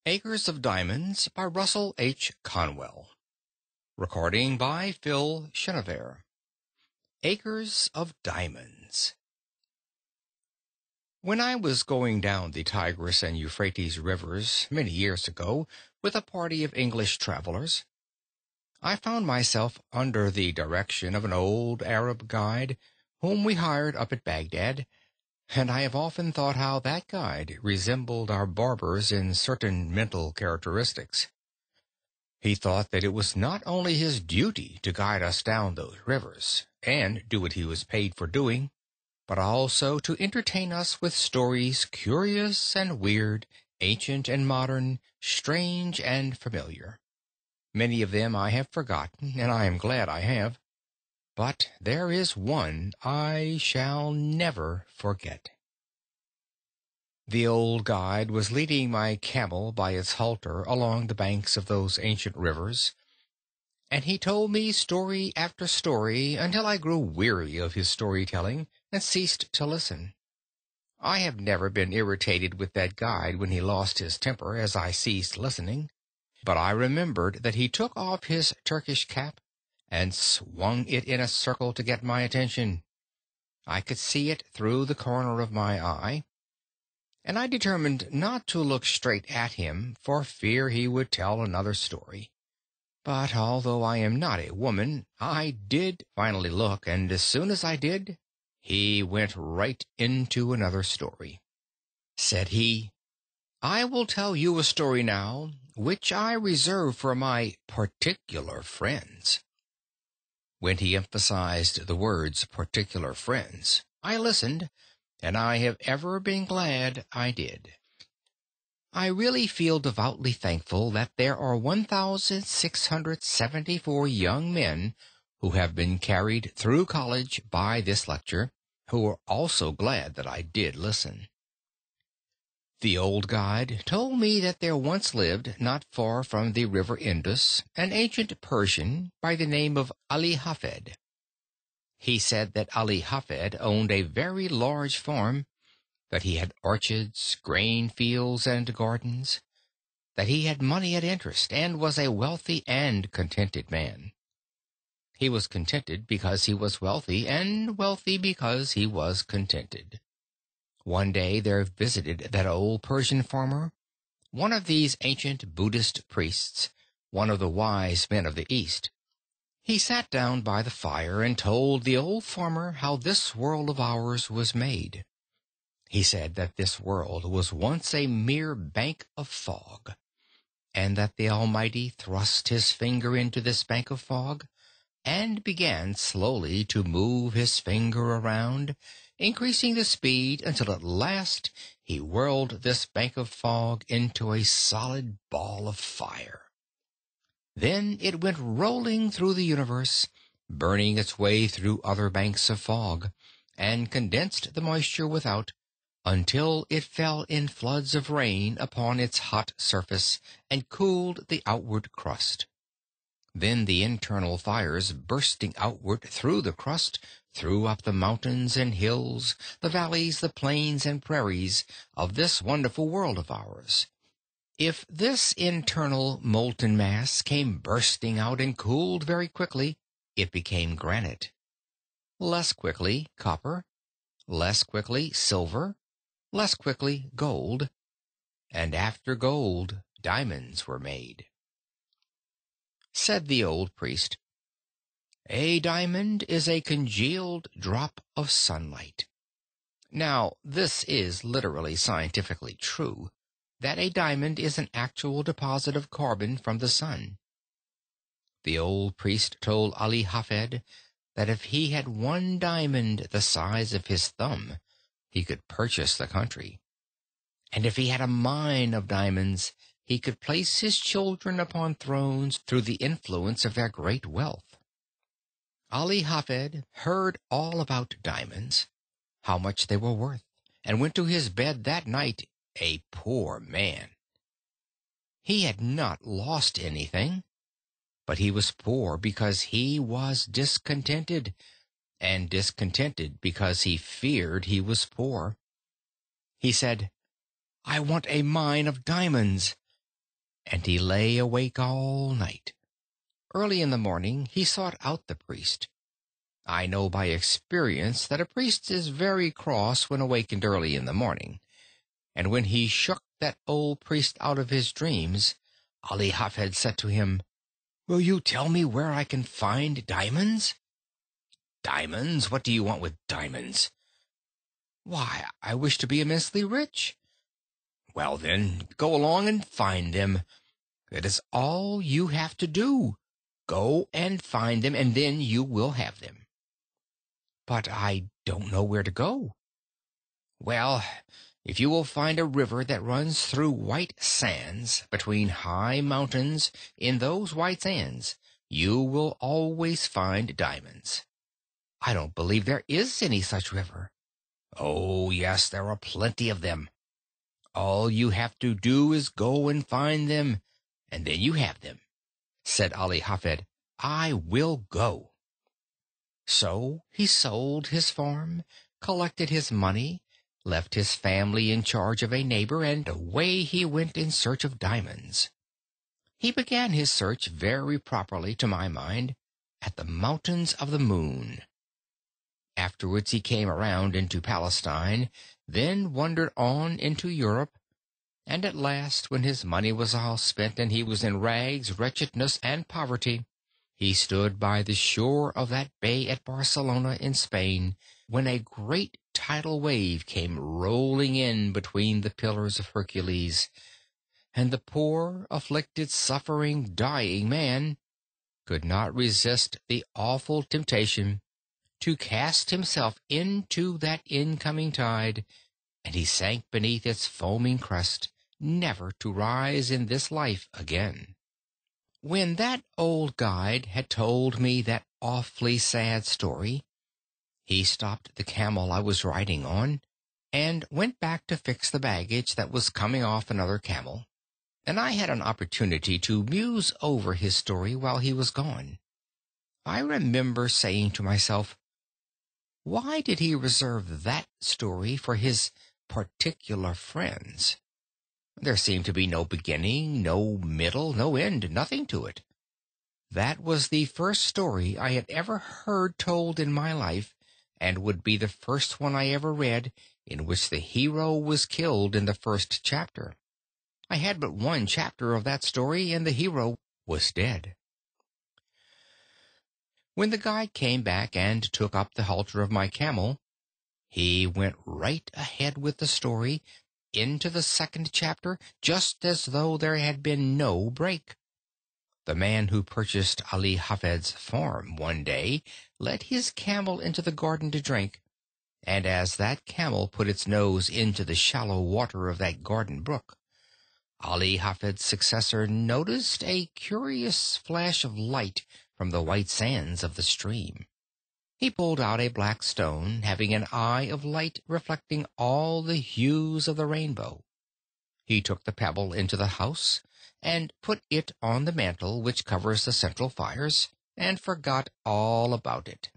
Acres of Diamonds by Russell H. Conwell. Recording by Phil Chenevert. Acres of Diamonds. When I was going down the Tigris and Euphrates rivers many years ago with a party of English travelers, I found myself under the direction of an old Arab guide whom we hired up at Baghdad, and I have often thought how that guide resembled our barbers in certain mental characteristics. He thought that it was not only his duty to guide us down those rivers and do what he was paid for doing, but also to entertain us with stories curious and weird, ancient and modern, strange and familiar. Many of them I have forgotten, and I am glad I have. But there is one I shall never forget. The old guide was leading my camel by its halter along the banks of those ancient rivers, and he told me story after story until I grew weary of his storytelling and ceased to listen. I have never been irritated with that guide when he lost his temper as I ceased listening, but I remembered that he took off his Turkish cap and swung it in a circle to get my attention. I could see it through the corner of my eye, and I determined not to look straight at him for fear he would tell another story. But although I am not a woman, I did finally look, and as soon as I did, he went right into another story. Said he, "I will tell you a story now, which I reserve for my particular friends." When he emphasized the words particular friends, I listened, and I have ever been glad I did. I really feel devoutly thankful that there are 1,674 young men who have been carried through college by this lecture, who are also glad that I did listen. The old guide told me that there once lived, not far from the river Indus, an ancient Persian by the name of Ali Hafed. He said that Ali Hafed owned a very large farm, that he had orchards, grain fields, and gardens, that he had money at interest, and was a wealthy and contented man. He was contented because he was wealthy, and wealthy because he was contented. One day there visited that old Persian farmer one of these ancient Buddhist priests, one of the wise men of the East. He sat down by the fire and told the old farmer how this world of ours was made. He said that this world was once a mere bank of fog, and that the Almighty thrust his finger into this bank of fog and began slowly to move his finger around, increasing the speed until at last he whirled this bank of fog into a solid ball of fire. Then it went rolling through the universe, burning its way through other banks of fog, and condensed the moisture without, until it fell in floods of rain upon its hot surface and cooled the outward crust. Then the internal fires bursting outward through the crust threw up the mountains and hills, the valleys, the plains and prairies of this wonderful world of ours. If this internal molten mass came bursting out and cooled very quickly, it became granite. Less quickly, copper. Less quickly, silver. Less quickly, gold. And after gold, diamonds were made. Said the old priest, "A diamond is a congealed drop of sunlight." Now, this is literally scientifically true, that a diamond is an actual deposit of carbon from the sun. The old priest told Ali Hafed that if he had one diamond the size of his thumb, he could purchase the country. And if he had a mine of diamonds, he could place his children upon thrones through the influence of their great wealth. Ali Hafed heard all about diamonds, how much they were worth, and went to his bed that night a poor man. He had not lost anything, but he was poor because he was discontented, and discontented because he feared he was poor. He said, "I want a mine of diamonds." and he lay awake all night. Early in the morning he sought out the priest. I know by experience that a priest is very cross when awakened early in the morning, and when he shook that old priest out of his dreams, Ali Hafed said to him, "Will you tell me where I can find diamonds?" "Diamonds? What do you want with diamonds?" "Why, I wish to be immensely rich." "Well, then, go along and find them. That is all you have to do. Go and find them, and then you will have them." "But I don't know where to go." "Well, if you will find a river that runs through white sands, between high mountains in those white sands, you will always find diamonds." "I don't believe there is any such river." "Oh, yes, there are plenty of them. All you have to do is go and find them, and then you have them," said Ali Hafed. "I will go." So he sold his farm, collected his money, left his family in charge of a neighbor, and away he went in search of diamonds. He began his search very properly, to my mind, at the Mountains of the Moon. Afterwards he came around into Palestine, then wandered on into Europe, and at last, when his money was all spent and he was in rags, wretchedness, and poverty, he stood by the shore of that bay at Barcelona in Spain, when a great tidal wave came rolling in between the pillars of Hercules, and the poor, afflicted, suffering, dying man could not resist the awful temptation to cast himself into that incoming tide, and he sank beneath its foaming crest, never to rise in this life again. When that old guide had told me that awfully sad story, he stopped the camel I was riding on, and went back to fix the baggage that was coming off another camel, and I had an opportunity to muse over his story while he was gone. I remember saying to myself, why did he reserve that story for his particular friends? There seemed to be no beginning, no middle, no end, nothing to it. That was the first story I had ever heard told in my life, and would be the first one I ever read in which the hero was killed in the first chapter. I had but one chapter of that story, and the hero was dead. When the guide came back and took up the halter of my camel, he went right ahead with the story into the second chapter, just as though there had been no break. The man who purchased Ali Hafed's farm one day led his camel into the garden to drink, and as that camel put its nose into the shallow water of that garden brook, Ali Hafed's successor noticed a curious flash of light from the white sands of the stream. He pulled out a black stone, having an eye of light reflecting all the hues of the rainbow. He took the pebble into the house, and put it on the mantel which covers the central fires, and forgot all about it.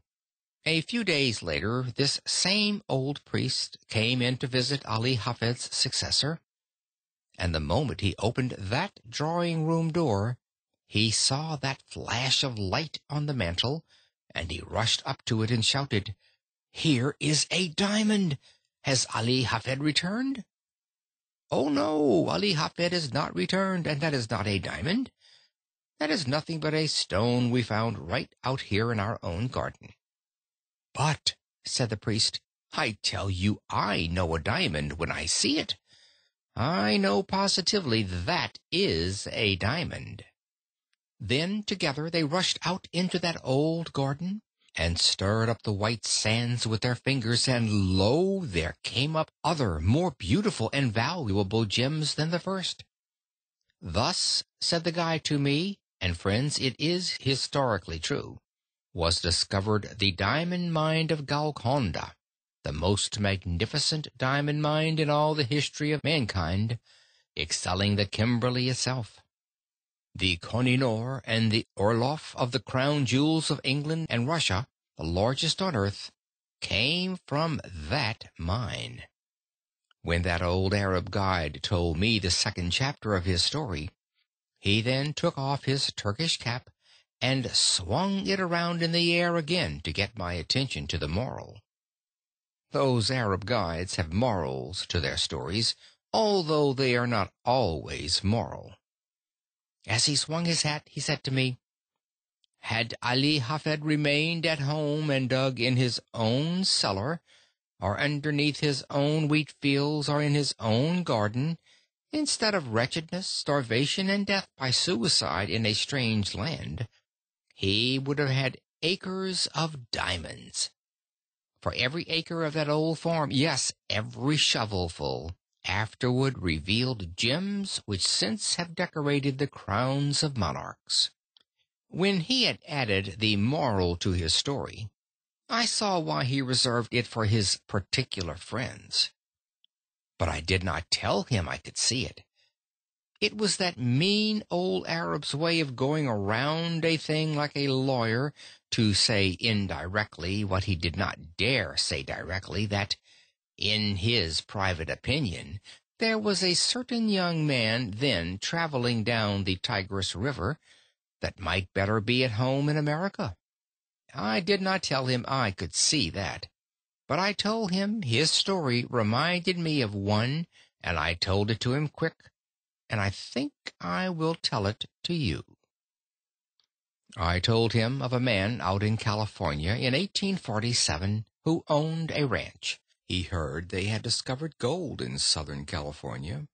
A few days later, this same old priest came in to visit Ali Hafed's successor, and the moment he opened that drawing-room door, he saw that flash of light on the mantel, and he rushed up to it and shouted, "Here is a diamond! Has Ali Hafed returned?" "Oh, no, Ali Hafed is not returned, and that is not a diamond. That is nothing but a stone we found right out here in our own garden." "But," said the priest, "I tell you I know a diamond when I see it. I know positively that is a diamond." Then together they rushed out into that old garden, and stirred up the white sands with their fingers, and lo, there came up other, more beautiful and valuable gems than the first. "Thus," said the guide to me, and friends, it is historically true, was discovered the diamond mine of Golconda, the most magnificent diamond mine in all the history of mankind, excelling the Kimberley itself. The Koh-i-Noor and the Orloff of the crown jewels of England and Russia, the largest on earth, came from that mine. When that old Arab guide told me the second chapter of his story, He then took off his Turkish cap and swung it around in the air again to get my attention to the moral. Those Arab guides have morals to their stories, although they are not always moral. As he swung his hat, he said to me, "Had Ali Hafed remained at home and dug in his own cellar, or underneath his own wheat fields, or in his own garden, instead of wretchedness, starvation, and death by suicide in a strange land, he would have had acres of diamonds. For every acre of that old farm, yes, every shovelful, afterward revealed gems which since have decorated the crowns of monarchs." When he had added the moral to his story, I saw why he reserved it for his particular friends. But I did not tell him I could see it. It was that mean old Arab's way of going around a thing like a lawyer to say indirectly what he did not dare say directly, that, in his private opinion, there was a certain young man then traveling down the Tigris River that might better be at home in America. I did not tell him I could see that, but I told him his story reminded me of one, and I told it to him quick, and I think I will tell it to you. I told him of a man out in California in 1847 who owned a ranch. He heard they had discovered gold in Southern California,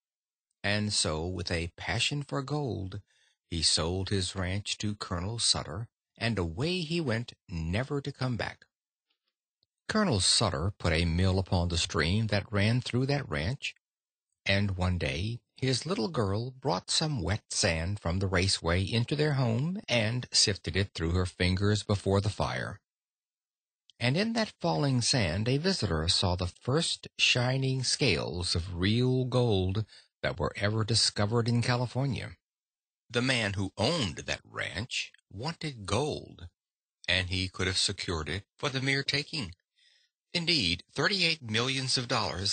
and so, with a passion for gold, he sold his ranch to Colonel Sutter, and away he went, never to come back. Colonel Sutter put a mill upon the stream that ran through that ranch, and one day his little girl brought some wet sand from the raceway into their home and sifted it through her fingers before the fire. And in that falling sand a visitor saw the first shining scales of real gold that were ever discovered in California. The man who owned that ranch wanted gold, and he could have secured it for the mere taking. Indeed, $38 millions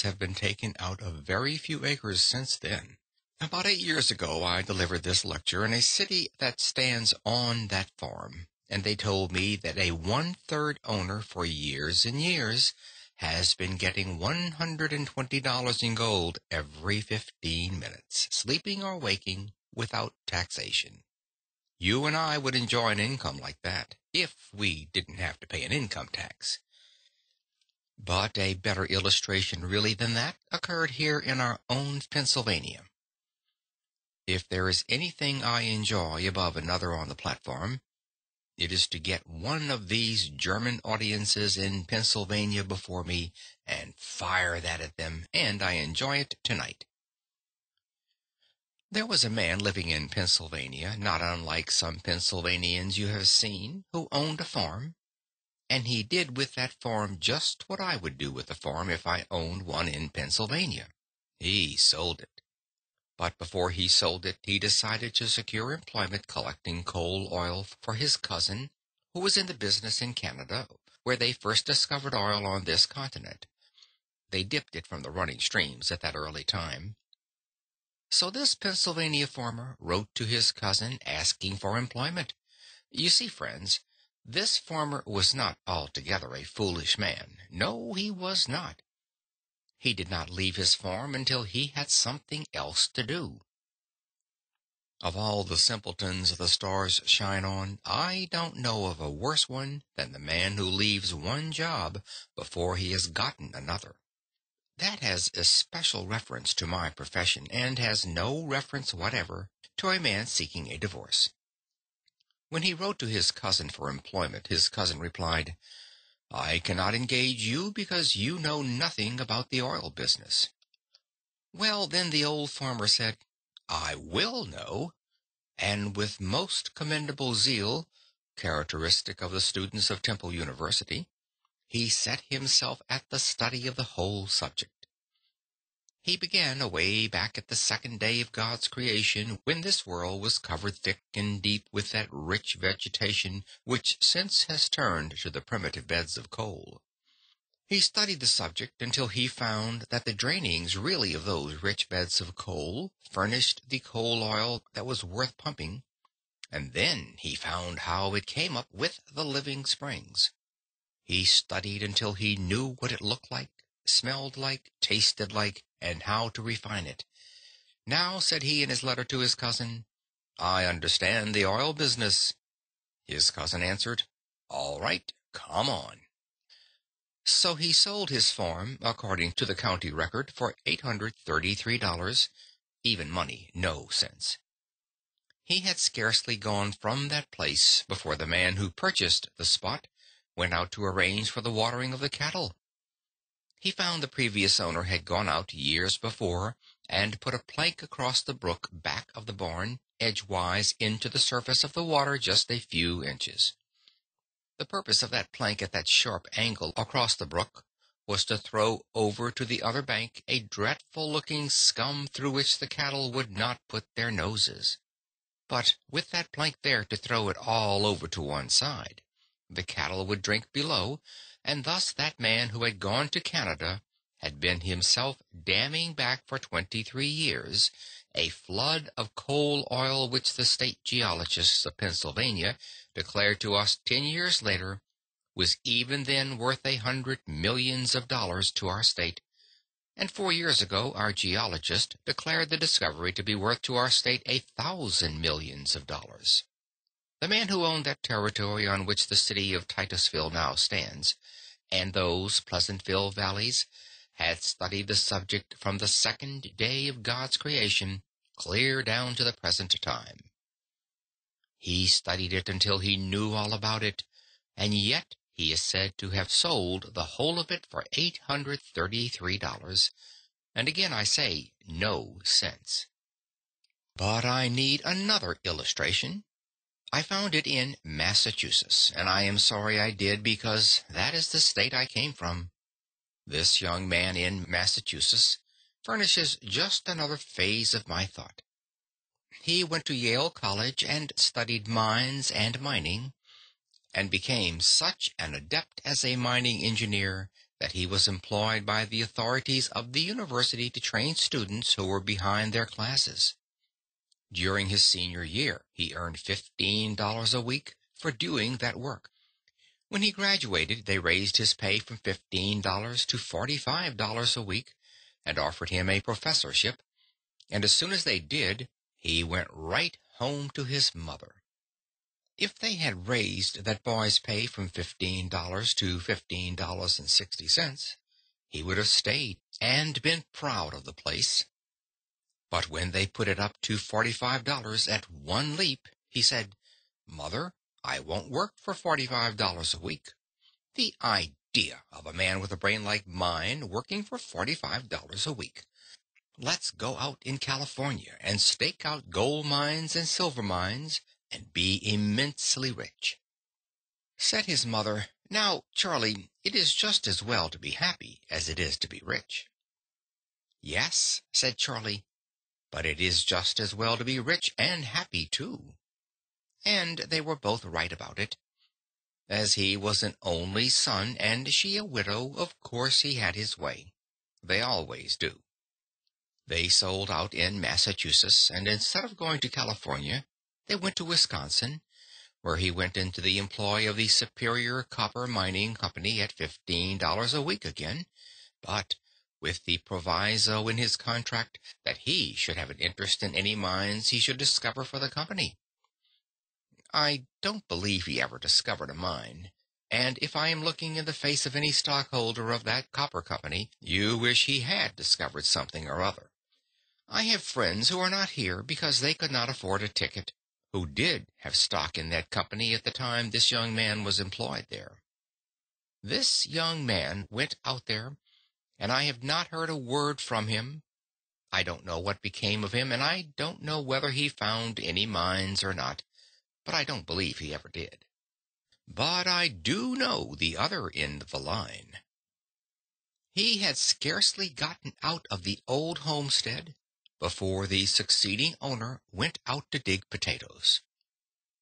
have been taken out of very few acres since then. About 8 years ago, I delivered this lecture in a city that stands on that farm, and they told me that a one-third owner for years and years has been getting $120 in gold every 15 minutes, sleeping or waking, without taxation. You and I would enjoy an income like that, if we didn't have to pay an income tax. But a better illustration really than that occurred here in our own Pennsylvania. If there is anything I enjoy above another on the platform, it is to get one of these German audiences in Pennsylvania before me and fire that at them, and I enjoy it tonight. There was a man living in Pennsylvania, not unlike some Pennsylvanians you have seen, who owned a farm, and he did with that farm just what I would do with a farm if I owned one in Pennsylvania. He sold it. But before he sold it, he decided to secure employment collecting coal oil for his cousin, who was in the business in Canada, where they first discovered oil on this continent. They dipped it from the running streams at that early time. So this Pennsylvania farmer wrote to his cousin asking for employment. You see, friends, this farmer was not altogether a foolish man. No, he was not. He did not leave his farm until he had something else to do. Of all the simpletons the stars shine on, I don't know of a worse one than the man who leaves one job before he has gotten another. That has especial reference to my profession, and has no reference whatever to a man seeking a divorce. When he wrote to his cousin for employment, his cousin replied, "I cannot engage you because you know nothing about the oil business." Well, then the old farmer said, "I will know," and with most commendable zeal, characteristic of the students of Temple University, he set himself at the study of the whole subject. He began away back at the second day of God's creation, when this world was covered thick and deep with that rich vegetation which since has turned to the primitive beds of coal. He studied the subject until he found that the drainings really of those rich beds of coal furnished the coal oil that was worth pumping, and then he found how it came up with the living springs. He studied until he knew what it looked like, smelled like, tasted like, and how to refine it. Now, said he in his letter to his cousin, I understand the oil business. His cousin answered, all right, come on. So he sold his farm, according to the county record, for $833, even money, no sense. He had scarcely gone from that place before the man who purchased the spot went out to arrange for the watering of the cattle. He found the previous owner had gone out years before and put a plank across the brook back of the barn, edgewise into the surface of the water just a few inches. The purpose of that plank at that sharp angle across the brook was to throw over to the other bank a dreadful-looking scum through which the cattle would not put their noses. But with that plank there to throw it all over to one side, the cattle would drink below, and thus that man who had gone to Canada had been himself damming back for 23 years a flood of coal oil which the state geologists of Pennsylvania declared to us 10 years later was even then worth $100 million to our state, and 4 years ago our geologist declared the discovery to be worth to our state $1,000 million. The man who owned that territory on which the city of Titusville now stands, and those Pleasantville valleys, had studied the subject from the second day of God's creation clear down to the present time. He studied it until he knew all about it, and yet he is said to have sold the whole of it for $833, and again I say, no sense. But I need another illustration. I found it in Massachusetts, and I am sorry I did, because that is the state I came from. This young man in Massachusetts furnishes just another phase of my thought. He went to Yale College and studied mines and mining, and became such an adept as a mining engineer that he was employed by the authorities of the university to train students who were behind their classes. During his senior year, he earned $15 a week for doing that work. When he graduated, they raised his pay from $15 to $45 a week and offered him a professorship, and as soon as they did, he went right home to his mother. If they had raised that boy's pay from $15 to $15.60, he would have stayed and been proud of the place. But when they put it up to $45 at one leap, he said, "Mother, I won't work for $45 a week. The idea of a man with a brain like mine working for $45 a week. Let's go out in California and stake out gold mines and silver mines and be immensely rich." Said his mother, "Now, Charlie, it is just as well to be happy as it is to be rich." "Yes," said Charlie, "but it is just as well to be rich and happy, too." And they were both right about it. As he was an only son and she a widow, of course he had his way. They always do. They sold out in Massachusetts, and instead of going to California, they went to Wisconsin, where he went into the employ of the Superior Copper Mining Company at $15 a week again, but with the proviso in his contract that he should have an interest in any mines he should discover for the company. I don't believe he ever discovered a mine, and if I am looking in the face of any stockholder of that copper company, you wish he had discovered something or other. I have friends who are not here because they could not afford a ticket, who did have stock in that company at the time this young man was employed there. This young man went out there, and I have not heard a word from him. I don't know what became of him, and I don't know whether he found any mines or not, but I don't believe he ever did. But I do know the other end of the line. He had scarcely gotten out of the old homestead before the succeeding owner went out to dig potatoes.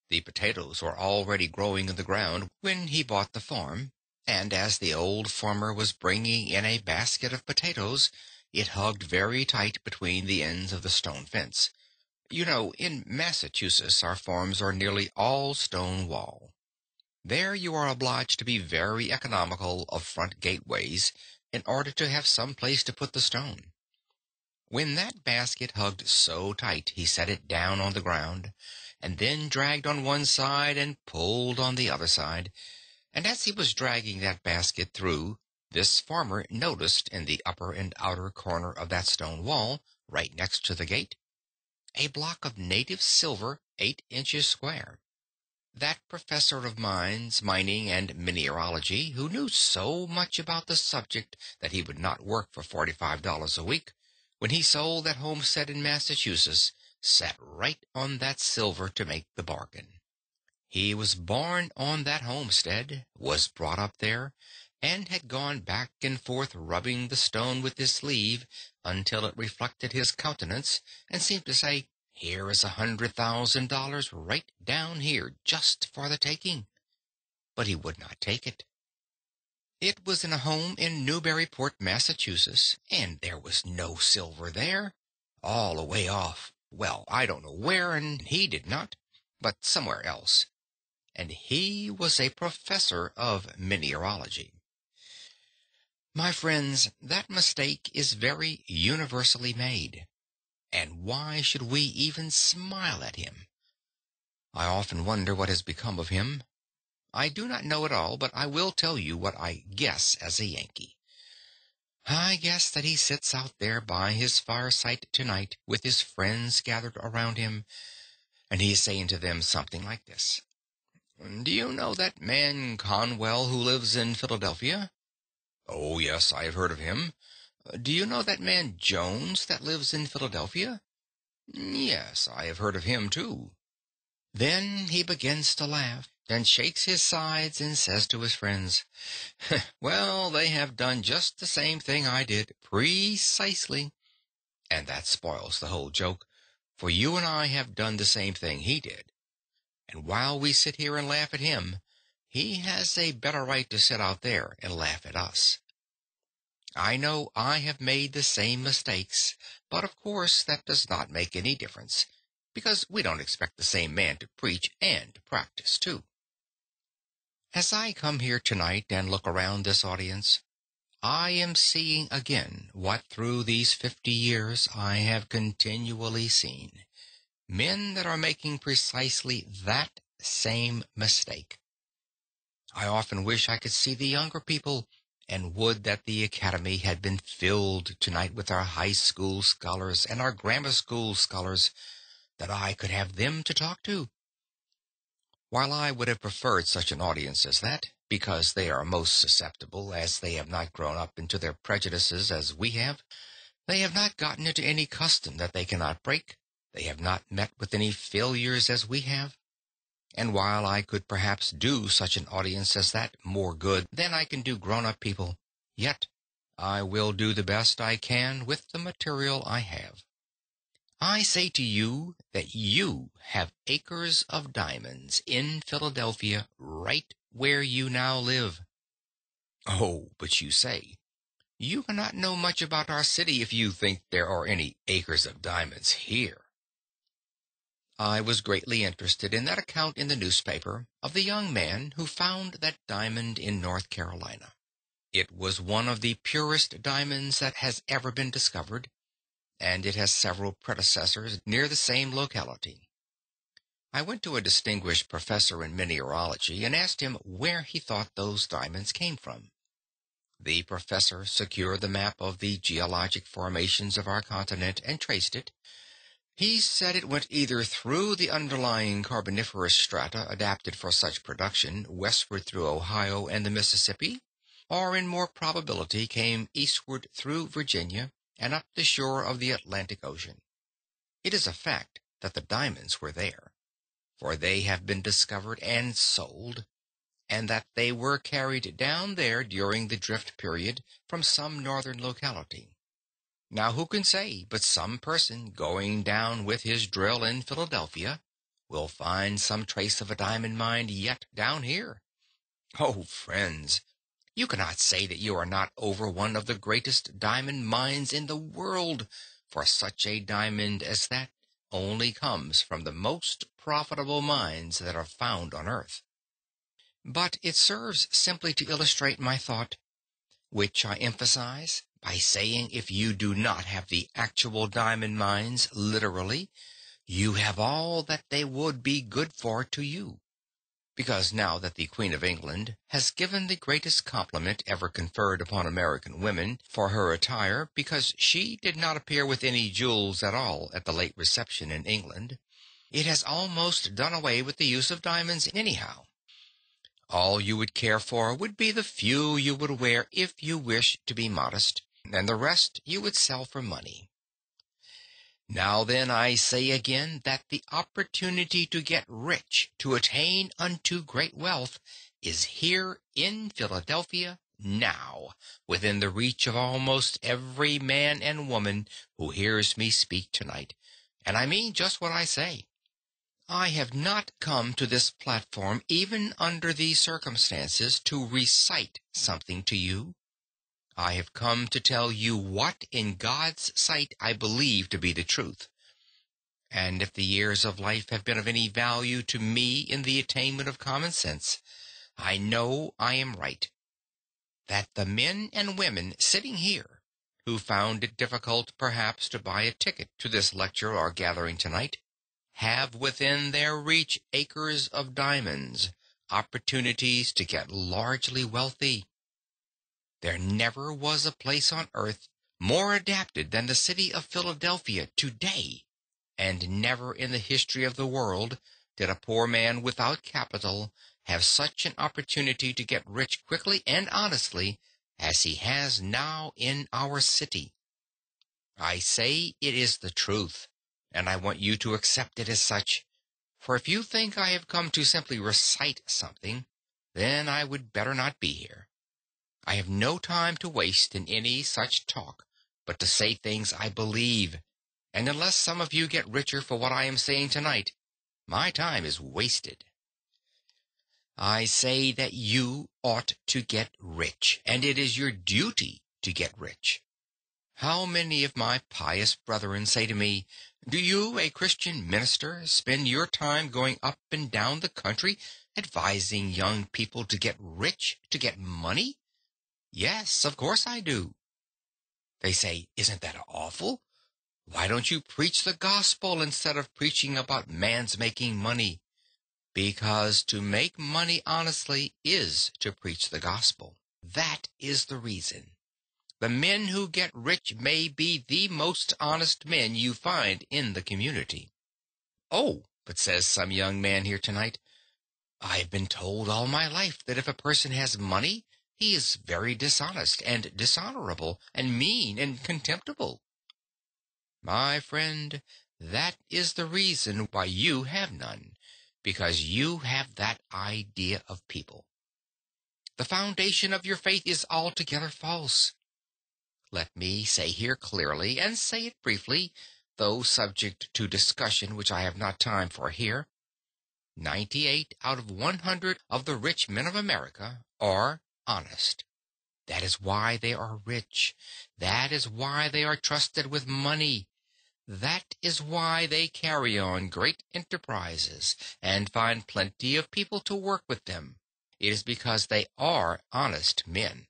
The potatoes were already growing in the ground when he bought the farm, And as the old farmer was bringing in a basket of potatoes, it hugged very tight between the ends of the stone fence. You know, in Massachusetts, our farms are nearly all stone wall. There you are obliged to be very economical of front gateways in order to have some place to put the stone. When that basket hugged so tight, he set it down on the ground, and then dragged on one side and pulled on the other side, and as he was dragging that basket through, this farmer noticed in the upper and outer corner of that stone wall, right next to the gate, a block of native silver 8 inches square. That professor of mines, mining, and mineralogy, who knew so much about the subject that he would not work for $45 a week, when he sold that homestead in Massachusetts, sat right on that silver to make the bargain. He was born on that homestead, was brought up there, and had gone back and forth rubbing the stone with his sleeve until it reflected his countenance and seemed to say, "Here is $100,000 right down here just for the taking." But he would not take it. It was in a home in Newburyport, Massachusetts, and there was no silver there. All away off. Well, I don't know where, and he did not, but somewhere else. And he was a professor of mineralogy. My friends, that mistake is very universally made. And why should we even smile at him? I often wonder what has become of him. I do not know it all, but I will tell you what I guess as a Yankee. I guess that he sits out there by his fireside tonight with his friends gathered around him, and he is saying to them something like this. "Do you know that man Conwell who lives in Philadelphia?" "Oh, yes, I have heard of him." "Do you know that man Jones that lives in Philadelphia?" "Yes, I have heard of him, too." Then he begins to laugh and shakes his sides and says to his friends, "Well, they have done just the same thing I did, precisely." And that spoils the whole joke, for you and I have done the same thing he did. And while we sit here and laugh at him, he has a better right to sit out there and laugh at us. I know I have made the same mistakes, but of course that does not make any difference, because we don't expect the same man to preach and practice too. As I come here tonight and look around this audience, I am seeing again what through these 50 years I have continually seen. Men that are making precisely that same mistake. I often wish I could see the younger people, and would that the academy had been filled tonight with our high school scholars and our grammar school scholars, that I could have them to talk to. While I would have preferred such an audience as that, because they are most susceptible, as they have not grown up into their prejudices as we have, they have not gotten into any custom that they cannot break, they have not met with any failures as we have. And while I could perhaps do such an audience as that more good than I can do grown-up people, yet I will do the best I can with the material I have. I say to you that you have acres of diamonds in Philadelphia right where you now live. Oh, but you say, you cannot know much about our city if you think there are any acres of diamonds here. I was greatly interested in that account in the newspaper of the young man who found that diamond in North Carolina. It was one of the purest diamonds that has ever been discovered, and it has several predecessors near the same locality. I went to a distinguished professor in mineralogy and asked him where he thought those diamonds came from. The professor secured the map of the geologic formations of our continent and traced it. He said it went either through the underlying carboniferous strata adapted for such production westward through Ohio and the Mississippi, or in more probability came eastward through Virginia and up the shore of the Atlantic Ocean. It is a fact that the diamonds were there, for they have been discovered and sold, and that they were carried down there during the drift period from some northern locality. Now who can say but some person going down with his drill in Philadelphia will find some trace of a diamond mine yet down here? Oh, friends, You cannot say that you are not over one of the greatest diamond mines in the world, for such a diamond as that only comes from the most profitable mines that are found on earth. But it serves simply to illustrate my thought, which I emphasize by saying if you do not have the actual diamond mines literally, you have all that they would be good for to you. Because now that the Queen of England has given the greatest compliment ever conferred upon American women for her attire, because she did not appear with any jewels at all at the late reception in England, it has almost done away with the use of diamonds anyhow. All you would care for would be the few you would wear if you wish to be modest, and the rest you would sell for money. Now then, I say again that the opportunity to get rich, to attain unto great wealth, is here in Philadelphia now, within the reach of almost every man and woman who hears me speak tonight, and I mean just what I say. I have not come to this platform, even under these circumstances, to recite something to you. I have come to tell you what in God's sight I believe to be the truth. And if the years of life have been of any value to me in the attainment of common sense, I know I am right. That the men and women sitting here, who found it difficult perhaps to buy a ticket to this lecture or gathering tonight, have within their reach acres of diamonds, opportunities to get largely wealthy. There never was a place on earth more adapted than the city of Philadelphia today, and never in the history of the world did a poor man without capital have such an opportunity to get rich quickly and honestly as he has now in our city. I say it is the truth, and I want you to accept it as such, for if you think I have come to simply recite something, then I would better not be here. I have no time to waste in any such talk, but to say things I believe, and unless some of you get richer for what I am saying tonight, my time is wasted. I say that you ought to get rich, and it is your duty to get rich. How many of my pious brethren say to me, "Do you, a Christian minister, spend your time going up and down the country advising young people to get rich, to get money?" Yes, of course I do. They say, "Isn't that awful? Why don't you preach the gospel instead of preaching about man's making money?" Because to make money honestly is to preach the gospel. That is the reason. The men who get rich may be the most honest men you find in the community. "Oh, but," says some young man here tonight, "I've been told all my life that if a person has money, he is very dishonest and dishonorable and mean and contemptible." My friend, that is the reason why you have none, because you have that idea of people. The foundation of your faith is altogether false. Let me say here clearly, and say it briefly, though subject to discussion which I have not time for here, 98 out of 100 of the rich men of America are honest. That is why they are rich. That is why they are trusted with money. That is why they carry on great enterprises and find plenty of people to work with them. It is because they are honest men.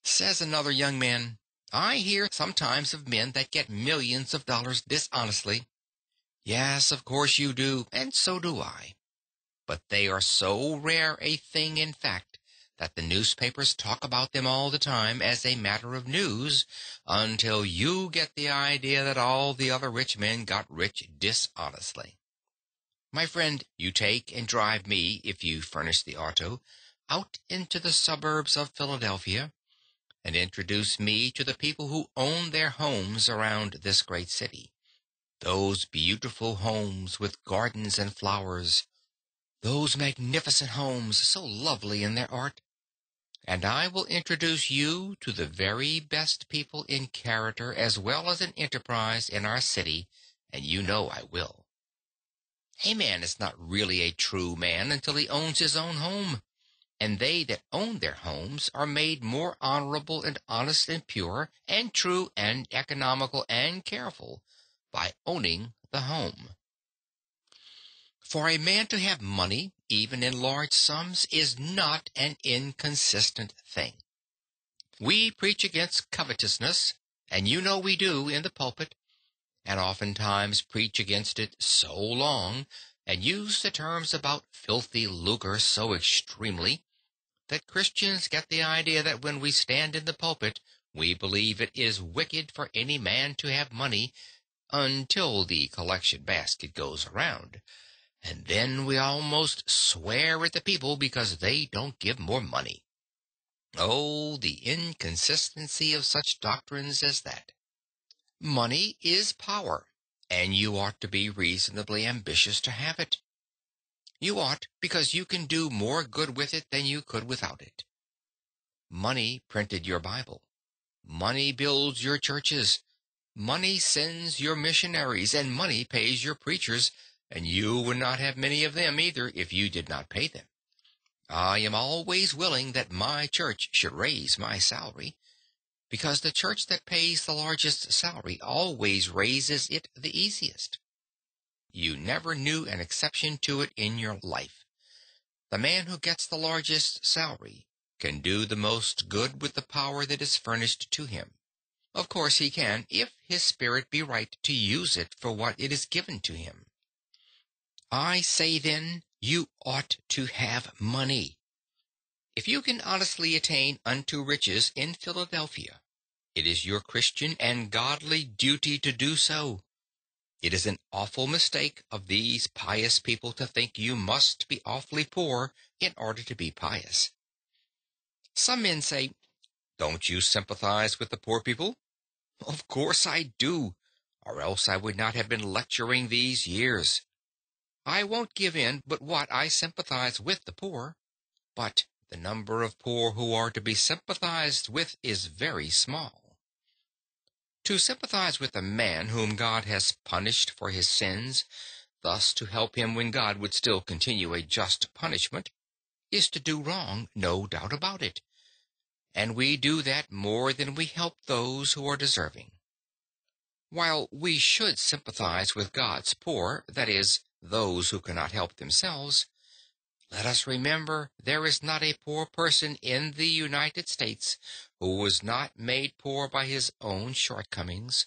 Says another young man, "I hear sometimes of men that get millions of dollars dishonestly." Yes, of course you do, and so do I. But they are so rare a thing in fact that the newspapers talk about them all the time as a matter of news, until you get the idea that all the other rich men got rich dishonestly. My friend, you take and drive me, if you furnish the auto, out into the suburbs of Philadelphia, and introduce me to the people who own their homes around this great city. Those beautiful homes with gardens and flowers, those magnificent homes so lovely in their art. And I will introduce you to the very best people in character as well as in enterprise in our city, and you know I will. A man is not really a true man until he owns his own home. and they that own their homes are made more honorable and honest and pure and true and economical and careful by owning the home. For a man to have money, even in large sums, is not an inconsistent thing. We preach against covetousness, and you know we do in the pulpit, and oftentimes preach against it so long, and use the terms about filthy lucre so extremely, that Christians get the idea that when we stand in the pulpit, we believe it is wicked for any man to have money until the collection basket goes around. And then we almost swear at the people because they don't give more money. Oh, the inconsistency of such doctrines as that. Money is power, and you ought to be reasonably ambitious to have it. You ought, because you can do more good with it than you could without it. Money printed your Bible. Money builds your churches. Money sends your missionaries, and money pays your preachers, and you would not have many of them either if you did not pay them. I am always willing that my church should raise my salary, because the church that pays the largest salary always raises it the easiest. You never knew an exception to it in your life. The man who gets the largest salary can do the most good with the power that is furnished to him. Of course he can, if his spirit be right to use it for what it is given to him. I say then, you ought to have money. If you can honestly attain unto riches in Philadelphia, it is your Christian and godly duty to do so. It is an awful mistake of these pious people to think you must be awfully poor in order to be pious. Some men say, "Don't you sympathize with the poor people?" Of course I do, or else I would not have been lecturing these years. I won't give in but what I sympathize with the poor, but the number of poor who are to be sympathized with is very small. To sympathize with a man whom God has punished for his sins, thus to help him when God would still continue a just punishment, is to do wrong, no doubt about it. And we do that more than we help those who are deserving. While we should sympathize with God's poor, that is, those who cannot help themselves, let us remember there is not a poor person in the United States who was not made poor by his own shortcomings,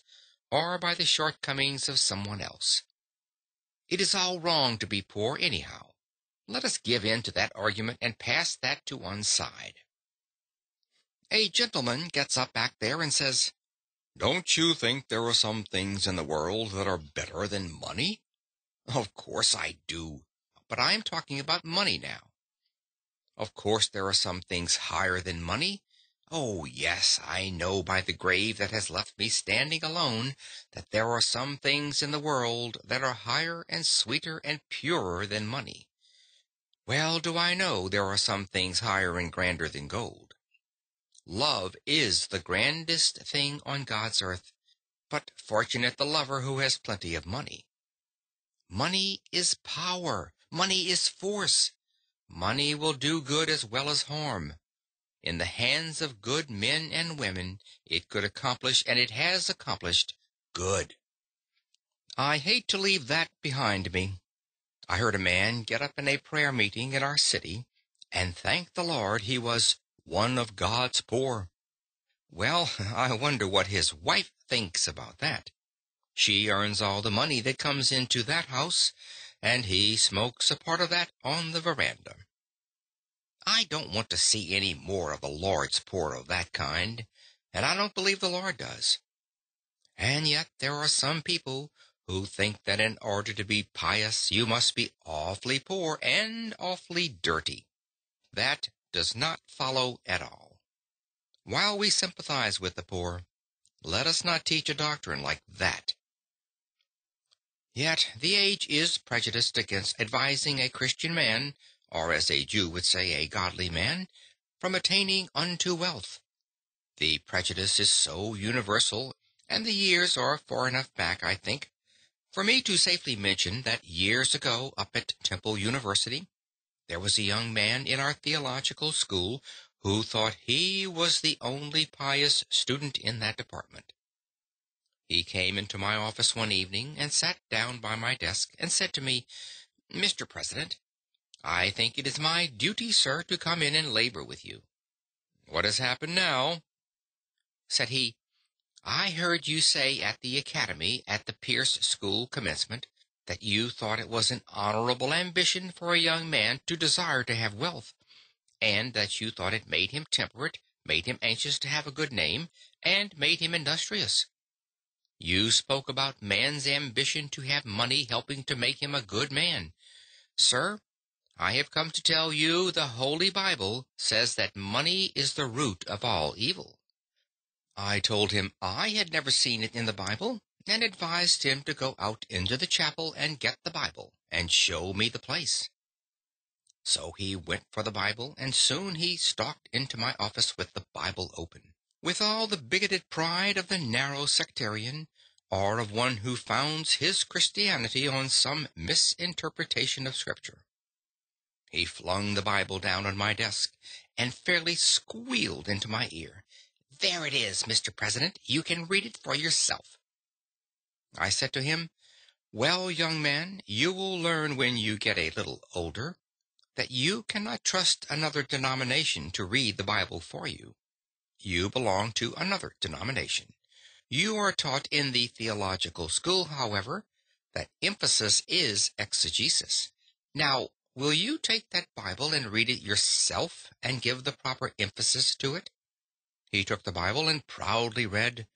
or by the shortcomings of someone else. It is all wrong to be poor anyhow. Let us give in to that argument and pass that to one side. A gentleman gets up back there and says, "Don't you think there are some things in the world that are better than money?" Of course I do, but I am talking about money now. Of course there are some things higher than money. Oh, yes, I know by the grave that has left me standing alone that there are some things in the world that are higher and sweeter and purer than money. Well do I know there are some things higher and grander than gold. Love is the grandest thing on God's earth, but fortunate the lover who has plenty of money. Money is power. Money is force. Money will do good as well as harm. In the hands of good men and women, it could accomplish, and it has accomplished, good. I hate to leave that behind me. I heard a man get up in a prayer meeting in our city and thank the Lord he was one of God's poor. Well, I wonder what his wife thinks about that. She earns all the money that comes into that house, and he smokes a part of that on the veranda. I don't want to see any more of the Lord's poor of that kind, and I don't believe the Lord does. And yet there are some people who think that in order to be pious you must be awfully poor and awfully dirty. That does not follow at all. While we sympathize with the poor, let us not teach a doctrine like that. Yet the age is prejudiced against advising a Christian man, or as a Jew would say, a godly man, from attaining unto wealth. The prejudice is so universal, and the years are far enough back, I think, for me to safely mention that years ago up at Temple University, There was a young man in our theological school who thought he was the only pious student in that department. He came into my office one evening and sat down by my desk and said to me, "Mr. President, I think it is my duty, sir, to come in and labor with you." "What has happened now?" said he. "I heard you say at the academy at the Pierce School commencement that you thought it was an honorable ambition for a young man to desire to have wealth, and that you thought it made him temperate, made him anxious to have a good name, and made him industrious. You spoke about man's ambition to have money helping to make him a good man. Sir, I have come to tell you the Holy Bible says that money is the root of all evil." I told him I had never seen it in the Bible, and advised him to go out into the chapel and get the Bible, and show me the place. So he went for the Bible, and soon he stalked into my office with the Bible open, with all the bigoted pride of the narrow sectarian, or of one who founds his Christianity on some misinterpretation of Scripture. He flung the Bible down on my desk, and fairly squealed into my ear, "There it is, Mr. President. You can read it for yourself." I said to him, "Well, young man, you will learn when you get a little older that you cannot trust another denomination to read the Bible for you. You belong to another denomination. You are taught in the theological school, however, that emphasis is exegesis. Now, will you take that Bible and read it yourself and give the proper emphasis to it?" He took the Bible and proudly read,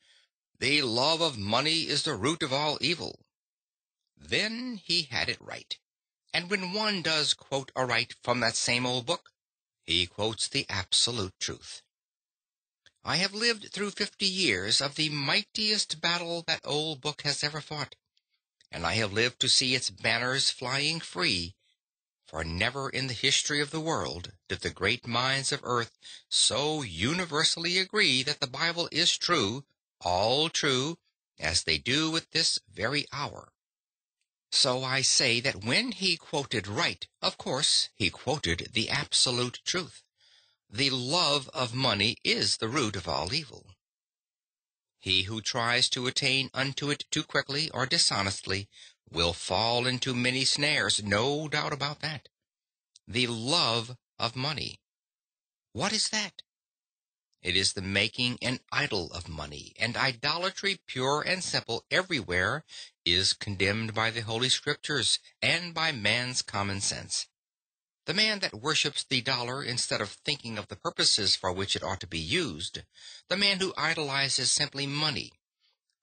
"The love of money is the root of all evil." Then he had it right. And when one does quote aright from that same old book, he quotes the absolute truth. I have lived through 50 years of the mightiest battle that old book has ever fought, and I have lived to see its banners flying free, for never in the history of the world did the great minds of earth so universally agree that the Bible is true, all true, as they do at this very hour. So I say that when he quoted right, of course he quoted the absolute truth. The love of money is the root of all evil. He who tries to attain unto it too quickly or dishonestly will fall into many snares, no doubt about that. The love of money. What is that? It is the making an idol of money, and idolatry, pure and simple, everywhere, is condemned by the Holy Scriptures and by man's common sense. The man that worships the dollar instead of thinking of the purposes for which it ought to be used, the man who idolizes simply money,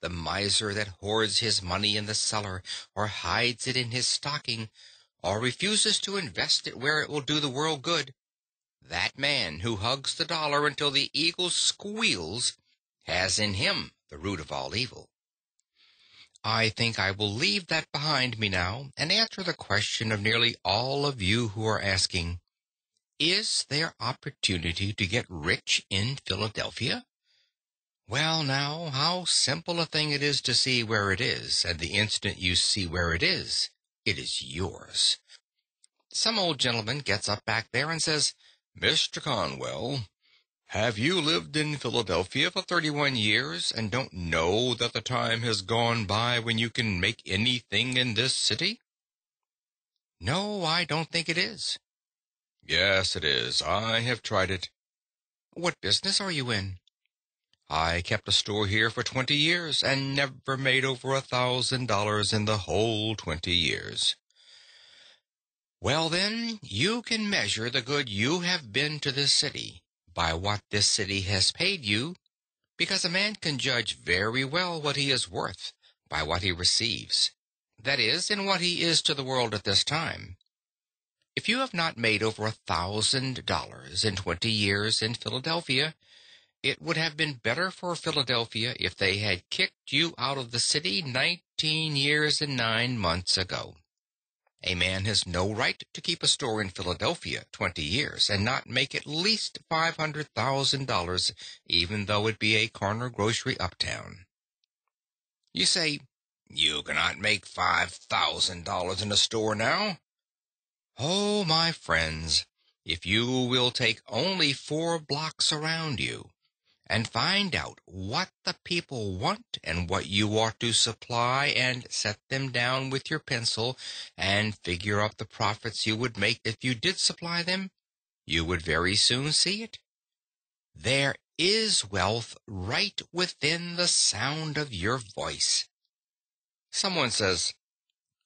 the miser that hoards his money in the cellar, or hides it in his stocking, or refuses to invest it where it will do the world good, that man who hugs the dollar until the eagle squeals has in him the root of all evil. I think I will leave that behind me now and answer the question of nearly all of you who are asking, is there opportunity to get rich in Philadelphia? Well, now, how simple a thing it is to see where it is, and the instant you see where it is yours. Some old gentleman gets up back there and says, "Mr. Conwell, have you lived in Philadelphia for 31 years and don't know that the time has gone by when you can make anything in this city?" No, I don't think it is. Yes, it is. I have tried it. What business are you in? I kept a store here for 20 years and never made over $1,000 in the whole 20 years. Well, then, you can measure the good you have been to this city by what this city has paid you, because a man can judge very well what he is worth by what he receives. That is, in what he is to the world at this time. If you have not made over $1,000 in 20 years in Philadelphia, it would have been better for Philadelphia if they had kicked you out of the city 19 years and 9 months ago. A man has no right to keep a store in Philadelphia 20 years and not make at least $500,000, even though it be a corner grocery uptown. You say, "You cannot make $5,000 in a store now." Oh, my friends, if you will take only 4 blocks around you and find out what the people want and what you ought to supply and set them down with your pencil and figure out the profits you would make if you did supply them, you would very soon see it. There is wealth right within the sound of your voice. Someone says,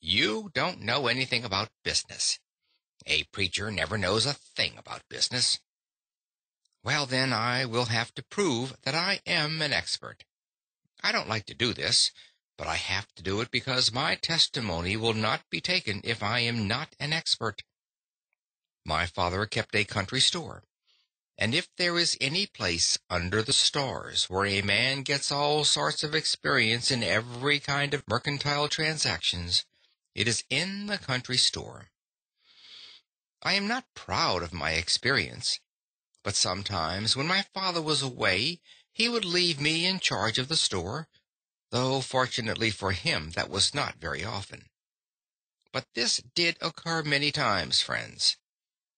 "You don't know anything about business. A preacher never knows a thing about business." Well, then I will have to prove that I am an expert. I don't like to do this, but I have to do it because my testimony will not be taken if I am not an expert. My father kept a country store, and if there is any place under the stars where a man gets all sorts of experience in every kind of mercantile transactions, it is in the country store. I am not proud of my experience, but sometimes when my father was away, he would leave me in charge of the store, though fortunately for him that was not very often. But this did occur many times, friends.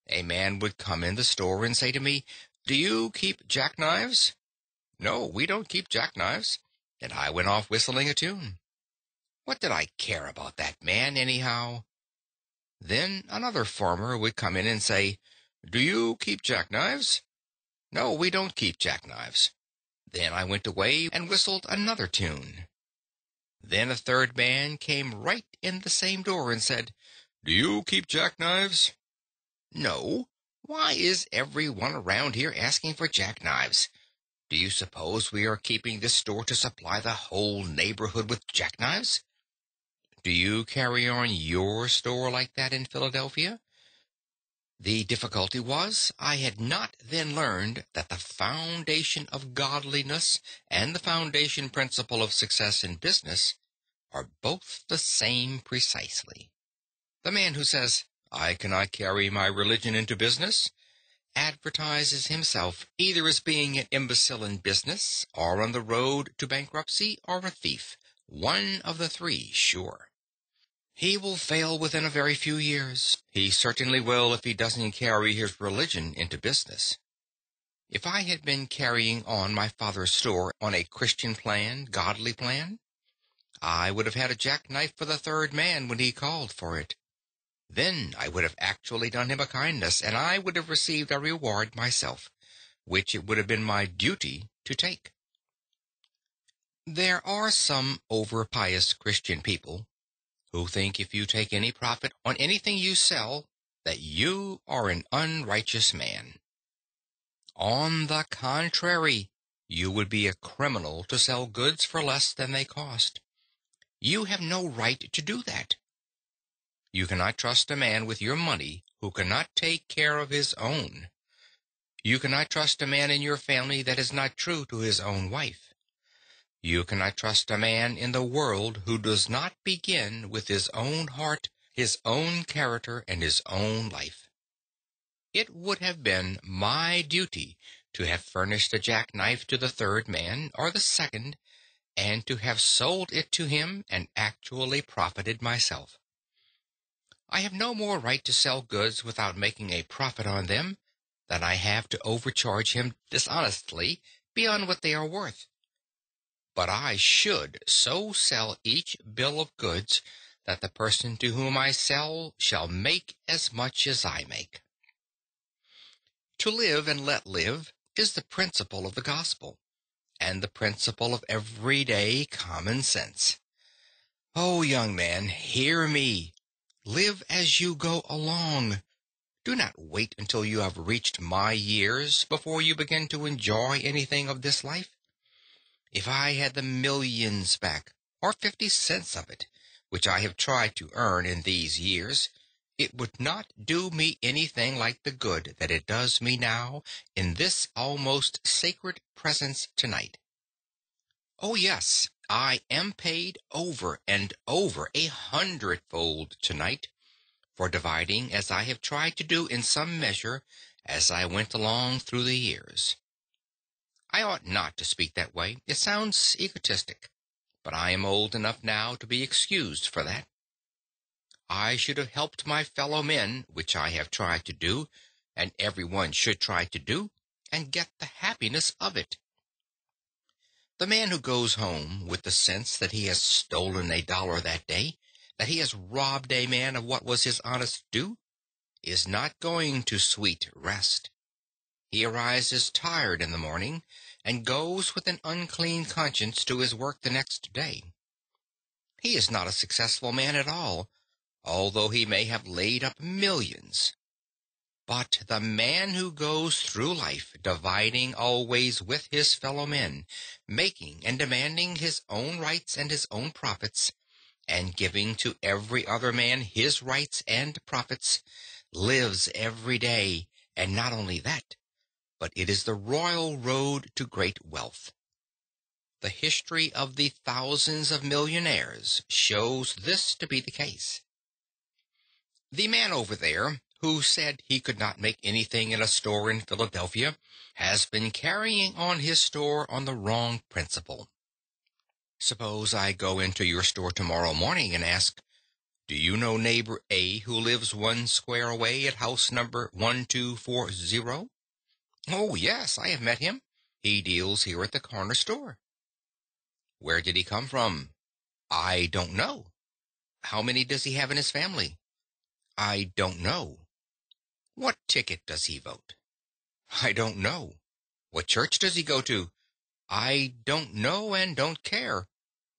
A man would come in the store and say to me, "Do you keep jackknives?" "No, we don't keep jackknives." And I went off whistling a tune. What did I care about that man, anyhow? Then another farmer would come in and say, "Do you keep jackknives?" "No, we don't keep jackknives." Then I went away and whistled another tune. Then a third man came right in the same door and said, "Do you keep jackknives?" "No. Why is everyone around here asking for jackknives? Do you suppose we are keeping this store to supply the whole neighborhood with jackknives?" Do you carry on your store like that in Philadelphia? The difficulty was, I had not then learned that the foundation of godliness and the foundation principle of success in business are both the same precisely. The man who says, "I cannot carry my religion into business," advertises himself either as being an imbecile in business, or on the road to bankruptcy, or a thief. One of the three, sure. He will fail within a very few years. He certainly will if he doesn't carry his religion into business. If I had been carrying on my father's store on a Christian plan, godly plan, I would have had a jackknife for the third man when he called for it. Then I would have actually done him a kindness, and I would have received a reward myself, which it would have been my duty to take. There are some over-pious Christian people who think if you take any profit on anything you sell, that you are an unrighteous man. On the contrary, you would be a criminal to sell goods for less than they cost. You have no right to do that. You cannot trust a man with your money who cannot take care of his own. You cannot trust a man in your family that is not true to his own wife. You cannot trust a man in the world who does not begin with his own heart, his own character, and his own life. It would have been my duty to have furnished a jackknife to the third man, or the second, and to have sold it to him and actually profited myself. I have no more right to sell goods without making a profit on them than I have to overcharge him dishonestly beyond what they are worth. But I should so sell each bill of goods that the person to whom I sell shall make as much as I make. To live and let live is the principle of the gospel, and the principle of everyday common sense. Oh, young man, hear me. Live as you go along. Do not wait until you have reached my years before you begin to enjoy anything of this life. If I had the millions back, or 50 cents of it, which I have tried to earn in these years, it would not do me anything like the good that it does me now in this almost sacred presence tonight. Oh, yes, I am paid over and over 100-fold tonight for dividing, as I have tried to do in some measure, as I went along through the years. I ought not to speak that way. It sounds egotistic, but I am old enough now to be excused for that. I should have helped my fellow men, which I have tried to do, and everyone should try to do, and get the happiness of it. The man who goes home with the sense that he has stolen $1 that day, that he has robbed a man of what was his honest due, is not going to sweet rest. He arises tired in the morning, and goes with an unclean conscience to his work the next day. He is not a successful man at all, although he may have laid up millions. But the man who goes through life dividing always with his fellow men, making and demanding his own rights and his own profits, and giving to every other man his rights and profits, lives every day, and not only that, but it is the royal road to great wealth. The history of the thousands of millionaires shows this to be the case. The man over there, who said he could not make anything in a store in Philadelphia, has been carrying on his store on the wrong principle. Suppose I go into your store tomorrow morning and ask, "Do you know neighbor A who lives 1 square away at house number 1240? Oh, yes, I have met him. He deals here at the corner store. Where did he come from? I don't know. How many does he have in his family? I don't know. What ticket does he vote? I don't know. What church does he go to? I don't know and don't care.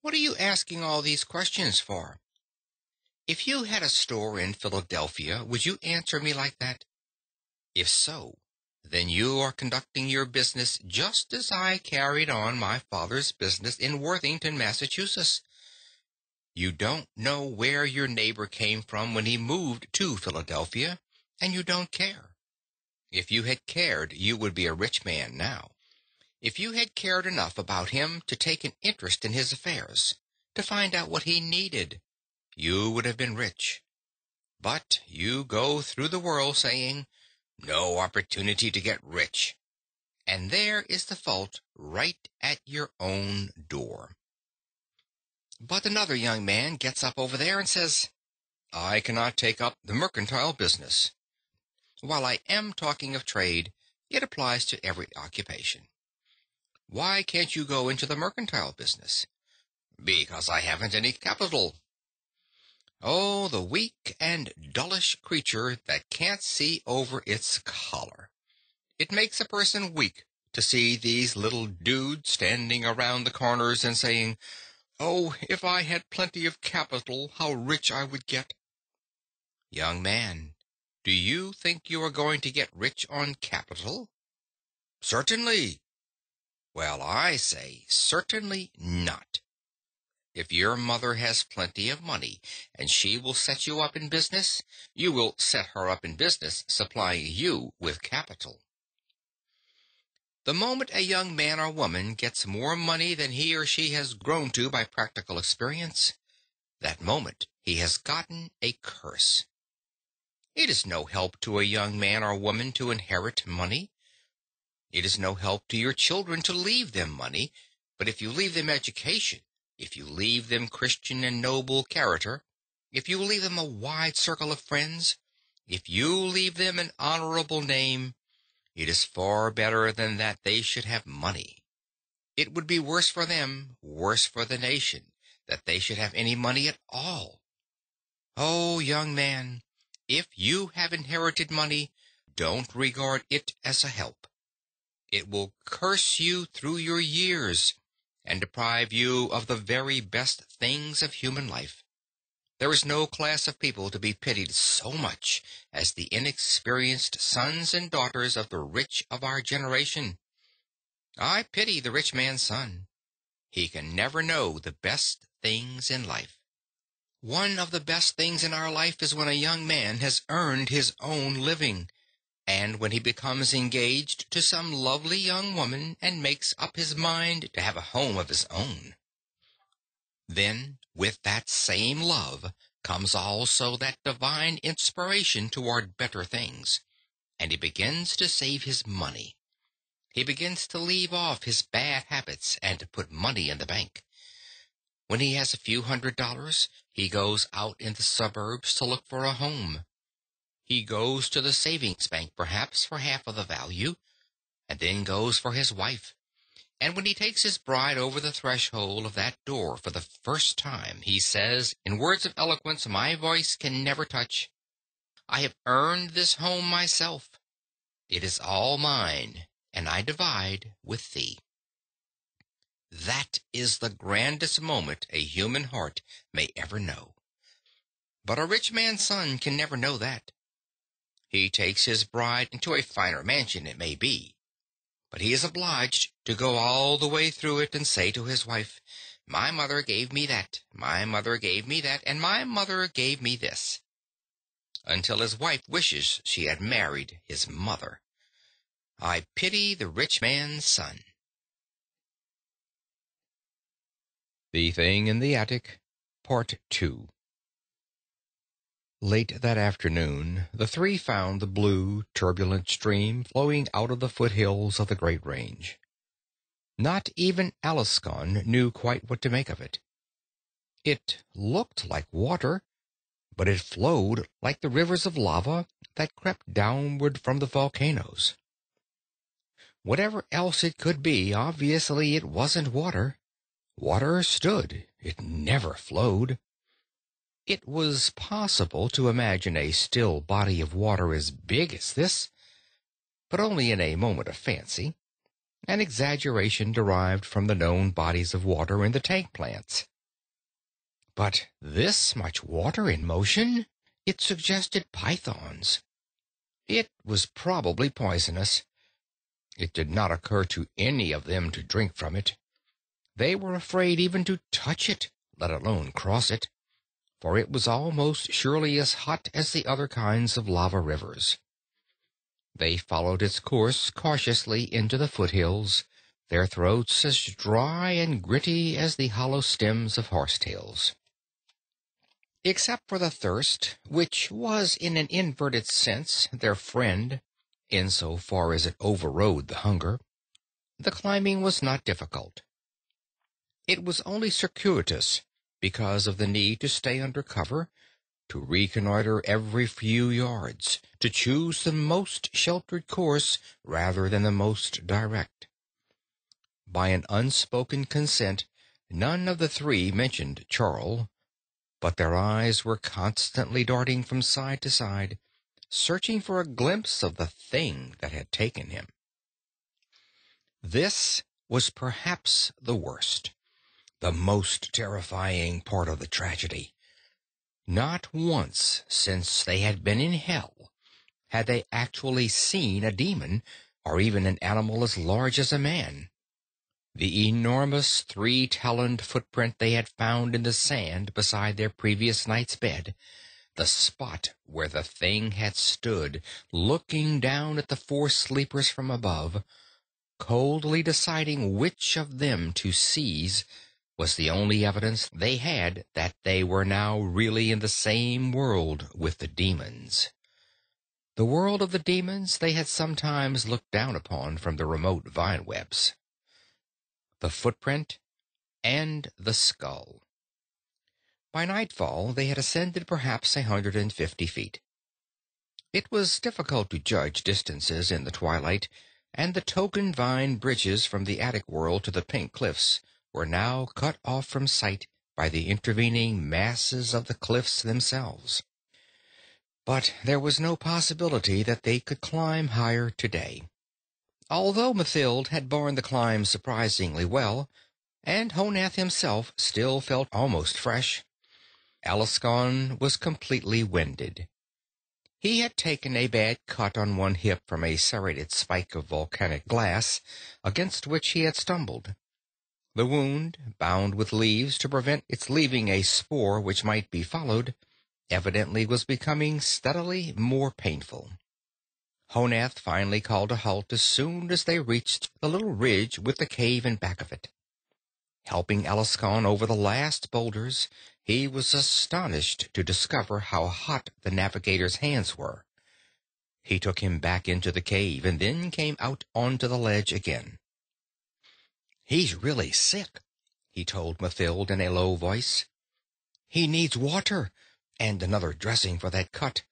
What are you asking all these questions for? If you had a store in Philadelphia, would you answer me like that? If so, then you are conducting your business just as I carried on my father's business in Worthington, Massachusetts. You don't know where your neighbor came from when he moved to Philadelphia, and you don't care. If you had cared, you would be a rich man now. If you had cared enough about him to take an interest in his affairs, to find out what he needed, you would have been rich. But you go through the world saying, "No opportunity to get rich." And there is the fault right at your own door. But another young man gets up over there and says, "I cannot take up the mercantile business." While I am talking of trade, it applies to every occupation. Why can't you go into the mercantile business? Because I haven't any capital. Oh, the weak and dullish creature that can't see over its collar. It makes a person weak to see these little dudes standing around the corners and saying, "Oh, if I had plenty of capital, how rich I would get." Young man, do you think you are going to get rich on capital? Certainly. Well, I say certainly not. If your mother has plenty of money and she will set you up in business, you will set her up in business, supplying you with capital. The moment a young man or woman gets more money than he or she has grown to by practical experience, that moment he has gotten a curse. It is no help to a young man or woman to inherit money. It is no help to your children to leave them money, but if you leave them education, if you leave them Christian and noble character, if you leave them a wide circle of friends, if you leave them an honorable name, it is far better than that they should have money. It would be worse for them, worse for the nation, that they should have any money at all. Oh, young man, if you have inherited money, don't regard it as a help. It will curse you through your years and deprive you of the very best things of human life. There is no class of people to be pitied so much as the inexperienced sons and daughters of the rich of our generation. I pity the rich man's son. He can never know the best things in life. One of the best things in our life is when a young man has earned his own living, and when he becomes engaged to some lovely young woman and makes up his mind to have a home of his own. Then, with that same love, comes also that divine inspiration toward better things, and he begins to save his money. He begins to leave off his bad habits and to put money in the bank. When he has a few $100s, he goes out in the suburbs to look for a home. He goes to the savings bank, perhaps, for half of the value, and then goes for his wife. And when he takes his bride over the threshold of that door for the first time, he says, in words of eloquence my voice can never touch, "I have earned this home myself. It is all mine, and I divide with thee." That is the grandest moment a human heart may ever know. But a rich man's son can never know that. He takes his bride into a finer mansion, it may be, but he is obliged to go all the way through it and say to his wife, "My mother gave me that, my mother gave me that, and my mother gave me this," until his wife wishes she had married his mother. I pity the rich man's son. The Thing in the Attic, Part 2. Late that afternoon, the three found the blue, turbulent stream flowing out of the foothills of the Great Range. Not even Alaskan knew quite what to make of it. It looked like water, but it flowed like the rivers of lava that crept downward from the volcanoes. Whatever else it could be, obviously it wasn't water. Water stood, it never flowed. It was possible to imagine a still body of water as big as this, but only in a moment of fancy, an exaggeration derived from the known bodies of water in the tank plants. But this much water in motion? It suggested pythons. It was probably poisonous. It did not occur to any of them to drink from it. They were afraid even to touch it, let alone cross it, for it was almost surely as hot as the other kinds of lava rivers. They followed its course cautiously into the foothills, their throats as dry and gritty as the hollow stems of horsetails. Except for the thirst, which was in an inverted sense their friend, insofar as it overrode the hunger, the climbing was not difficult. It was only circuitous because of the need to stay under cover, to reconnoiter every few yards, to choose the most sheltered course rather than the most direct. By an unspoken consent, none of the three mentioned Charles, but their eyes were constantly darting from side to side, searching for a glimpse of the thing that had taken him. This was perhaps the worst, the most terrifying part of the tragedy. Not once since they had been in hell had they actually seen a demon, or even an animal as large as a man. The enormous three-taloned footprint they had found in the sand beside their previous night's bed, the spot where the thing had stood, looking down at the four sleepers from above, coldly deciding which of them to seize, was the only evidence they had that they were now really in the same world with the demons. The world of the demons they had sometimes looked down upon from the remote vine webs. The footprint and the skull. By nightfall they had ascended perhaps 150 feet. It was difficult to judge distances in the twilight, and the token vine bridges from the attic world to the pink cliffs were now cut off from sight by the intervening masses of the cliffs themselves. But there was no possibility that they could climb higher today. Although Mathild had borne the climb surprisingly well, and Honath himself still felt almost fresh, Alaskan was completely winded. He had taken a bad cut on one hip from a serrated spike of volcanic glass against which he had stumbled. The wound, bound with leaves to prevent its leaving a spoor which might be followed, evidently was becoming steadily more painful. Honath finally called a halt as soon as they reached the little ridge with the cave in back of it. Helping Alaskan over the last boulders, he was astonished to discover how hot the navigator's hands were. He took him back into the cave and then came out onto the ledge again. "He's really sick," he told Mathilde in a low voice. "He needs water, and another dressing for that cut.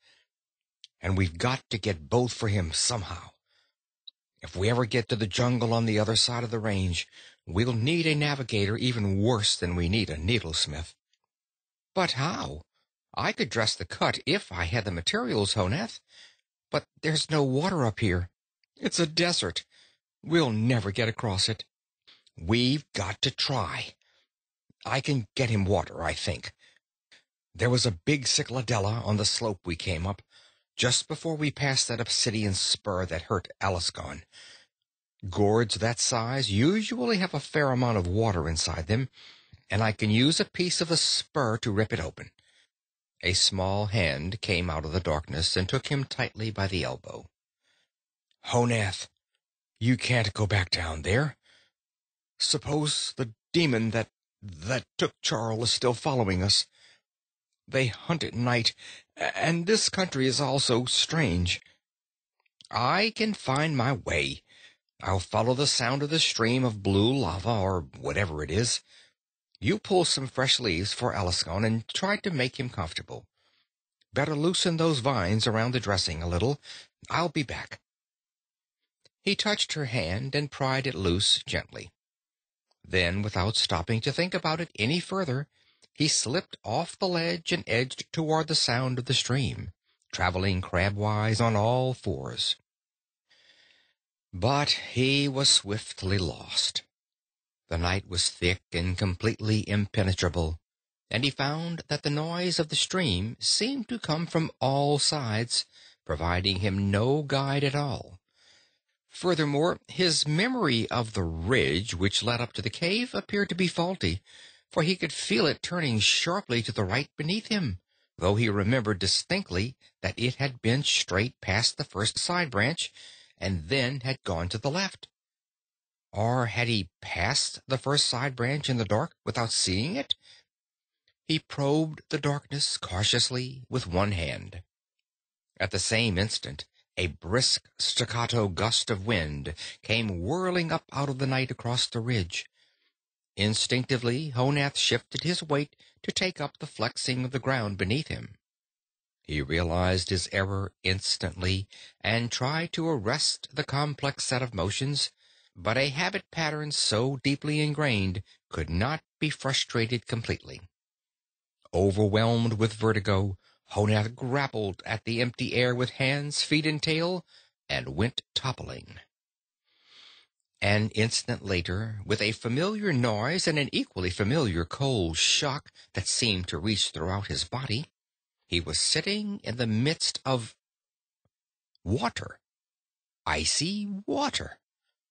And we've got to get both for him somehow. If we ever get to the jungle on the other side of the range, we'll need a navigator even worse than we need a needlesmith." "But how? I could dress the cut if I had the materials, Honeth. But there's no water up here. It's a desert. We'll never get across it." "We've got to try. I can get him water, I think. There was a big cycladella on the slope we came up, just before we passed that obsidian spur that hurt Alaskan. Gourds that size usually have a fair amount of water inside them, and I can use a piece of the spur to rip it open." A small hand came out of the darkness and took him tightly by the elbow. "Honeth, you can't go back down there. Suppose the demon that took Charles is still following us. They hunt at night, and this country is all so strange." "I can find my way. I'll follow the sound of the stream of blue lava, or whatever it is. You pull some fresh leaves for Alaskan and try to make him comfortable. Better loosen those vines around the dressing a little. I'll be back." He touched her hand and pried it loose gently. Then, without stopping to think about it any further, he slipped off the ledge and edged toward the sound of the stream, traveling crabwise on all fours. But he was swiftly lost. The night was thick and completely impenetrable, and he found that the noise of the stream seemed to come from all sides, providing him no guide at all. Furthermore, his memory of the ridge which led up to the cave appeared to be faulty, for he could feel it turning sharply to the right beneath him, though he remembered distinctly that it had been straight past the first side branch, and then had gone to the left. Or had he passed the first side branch in the dark without seeing it? He probed the darkness cautiously with one hand. At the same instant, a brisk staccato gust of wind came whirling up out of the night across the ridge. Instinctively, Honeth shifted his weight to take up the flexing of the ground beneath him. He realized his error instantly and tried to arrest the complex set of motions, but a habit pattern so deeply ingrained could not be frustrated completely. Overwhelmed with vertigo, Honeth grappled at the empty air with hands, feet, and tail, and went toppling. An instant later, with a familiar noise and an equally familiar cold shock that seemed to reach throughout his body, he was sitting in the midst of water. Icy water.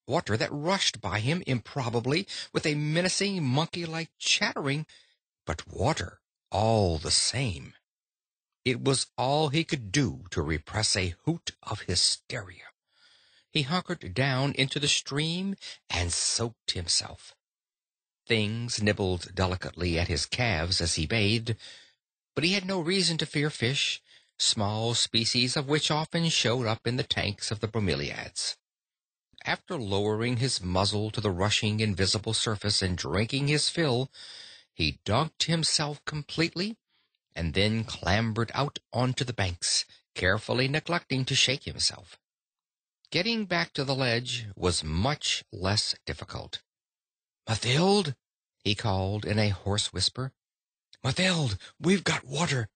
Water that rushed by him improbably with a menacing monkey-like chattering, but water all the same. It was all he could do to repress a hoot of hysteria. He hunkered down into the stream and soaked himself. Things nibbled delicately at his calves as he bathed, but he had no reason to fear fish, small species of which often showed up in the tanks of the bromeliads. After lowering his muzzle to the rushing invisible surface and drinking his fill, he dunked himself completely, and then clambered out onto the banks, carefully neglecting to shake himself. Getting back to the ledge was much less difficult. "Mathilde," he called in a hoarse whisper. "Mathilde, we've got water."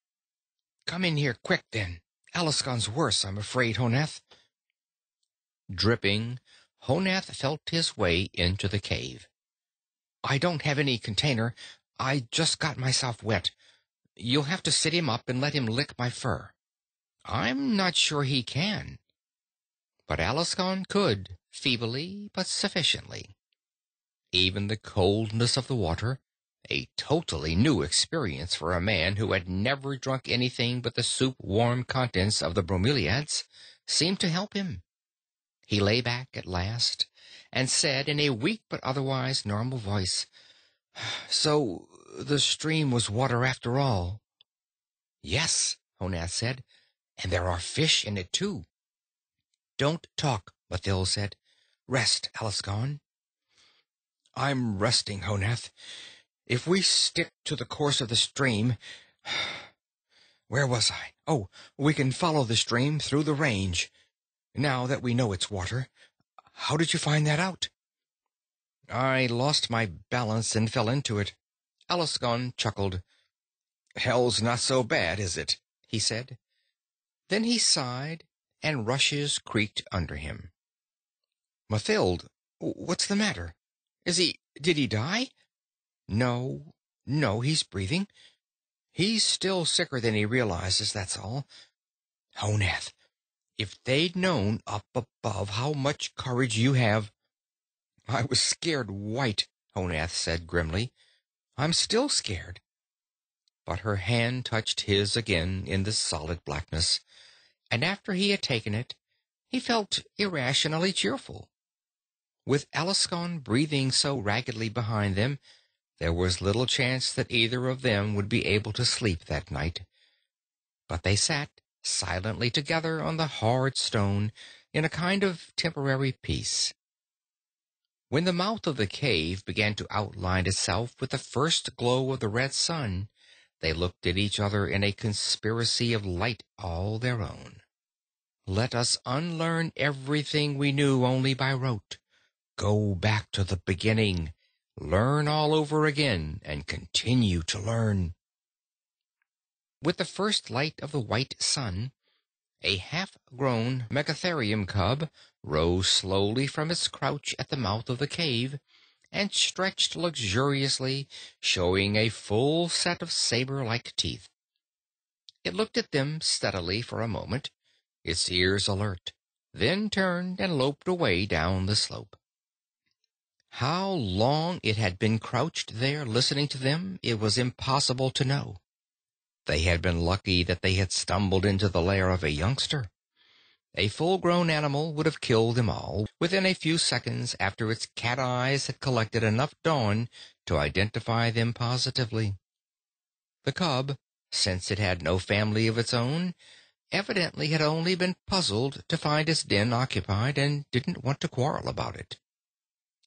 "Come in here quick, then. Alaskan's worse, I'm afraid, Honeth." Dripping, Honeth felt his way into the cave. "I don't have any container. I just got myself wet. You'll have to sit him up and let him lick my fur." "I'm not sure he can." But Alaskan could, feebly but sufficiently. Even the coldness of the water, a totally new experience for a man who had never drunk anything but the soup-warm contents of the bromeliads, seemed to help him. He lay back at last and said in a weak but otherwise normal voice, "So the stream was water after all." "Yes," Honeth said, "and there are fish in it too." "Don't talk," Mathilde said. "Rest, Alaskan." I'm resting, Honath. If we stick to the course of the stream... Where was I? Oh, we can follow the stream through the range. Now that we know it's water, how did you find that out? I lost my balance and fell into it. Alaskan chuckled. Hell's not so bad, is it? He said. Then he sighed, and rushes creaked under him. Mathild, what's the matter? Did he die? No, he's breathing. He's still sicker than he realizes, that's all. Honath, if they'd known up above how much courage you have... I was scared white, Honath said grimly. I'm still scared. But her hand touched his again in the solid blackness, and after he had taken it, he felt irrationally cheerful. With Alaskan breathing so raggedly behind them, there was little chance that either of them would be able to sleep that night. But they sat silently together on the hard stone in a kind of temporary peace. When the mouth of the cave began to outline itself with the first glow of the red sun, they looked at each other in a conspiracy of light all their own. Let us unlearn everything we knew only by rote, go back to the beginning, learn all over again, and continue to learn. With the first light of the white sun, a half-grown megatherium cub rose slowly from its crouch at the mouth of the cave and stretched luxuriously, showing a full set of saber-like teeth. It looked at them steadily for a moment, its ears alert, then turned and loped away down the slope. How long it had been crouched there listening to them, it was impossible to know. They had been lucky that they had stumbled into the lair of a youngster. A full-grown animal would have killed them all within a few seconds after its cat eyes had collected enough dawn to identify them positively. The cub, since it had no family of its own, evidently had only been puzzled to find its den occupied and didn't want to quarrel about it.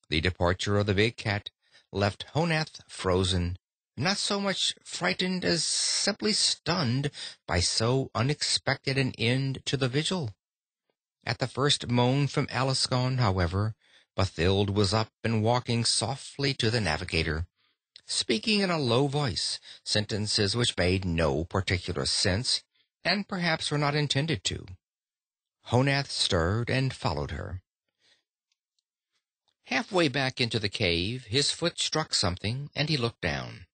The departure of the big cat left Honath frozen, not so much frightened as simply stunned by so unexpected an end to the vigil. At the first moan from Alaskan, however, Mathild was up and walking softly to the navigator, speaking in a low voice sentences which made no particular sense, and perhaps were not intended to. Honath stirred and followed her. Halfway back into the cave, his foot struck something, and he looked down.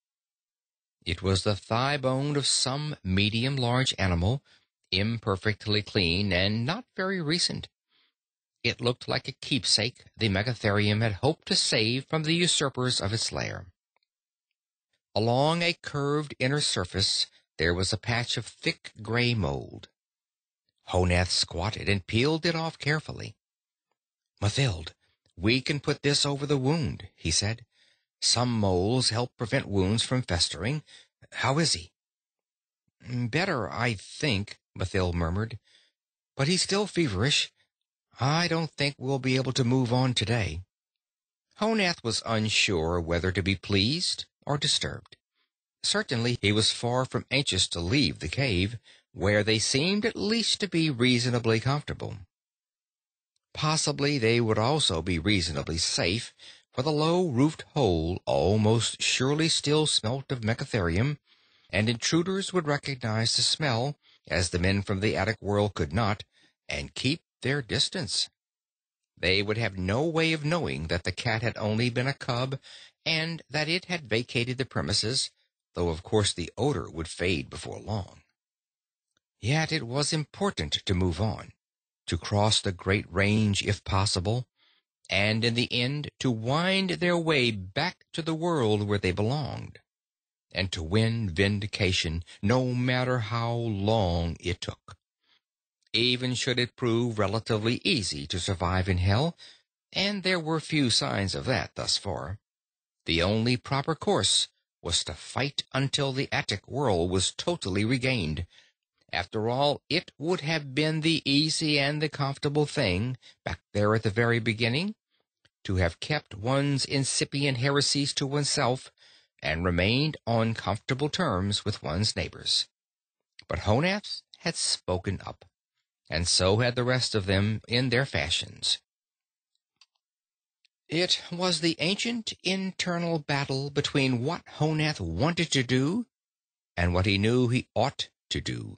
It was the thigh bone of some medium-large animal, imperfectly clean and not very recent. It looked like a keepsake the megatherium had hoped to save from the usurpers of its lair. Along a curved inner surface there was a patch of thick gray mold. Honath squatted and peeled it off carefully. Mathild, we can put this over the wound, he said. Some moles help prevent wounds from festering. How is he? Better, I think, Mathild murmured. But he's still feverish. I don't think we'll be able to move on today. Honath was unsure whether to be pleased or disturbed. Certainly he was far from anxious to leave the cave, where they seemed at least to be reasonably comfortable. Possibly they would also be reasonably safe, for the low-roofed hole almost surely still smelt of megatherium, and intruders would recognize the smell, as the men from the attic world could not, and keep their distance. They would have no way of knowing that the cat had only been a cub, and that it had vacated the premises, though of course the odor would fade before long. Yet it was important to move on, to cross the great range if possible, and in the end to wind their way back to the world where they belonged, and to win vindication no matter how long it took. Even should it prove relatively easy to survive in hell, and there were few signs of that thus far, the only proper course was to fight until the attic world was totally regained. After all, it would have been the easy and the comfortable thing, back there at the very beginning, to have kept one's incipient heresies to oneself and remained on comfortable terms with one's neighbors. But Honath had spoken up, and so had the rest of them in their fashions. It was the ancient internal battle between what Honath wanted to do and what he knew he ought to do.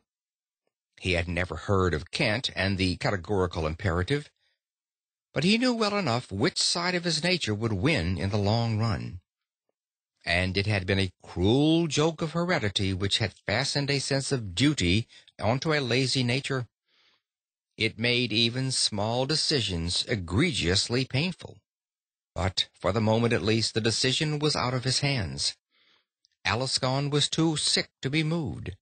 He had never heard of Kant and the categorical imperative, but he knew well enough which side of his nature would win in the long run. And it had been a cruel joke of heredity which had fastened a sense of duty onto a lazy nature. It made even small decisions egregiously painful. But for the moment at least, the decision was out of his hands. Alaskan was too sick to be moved.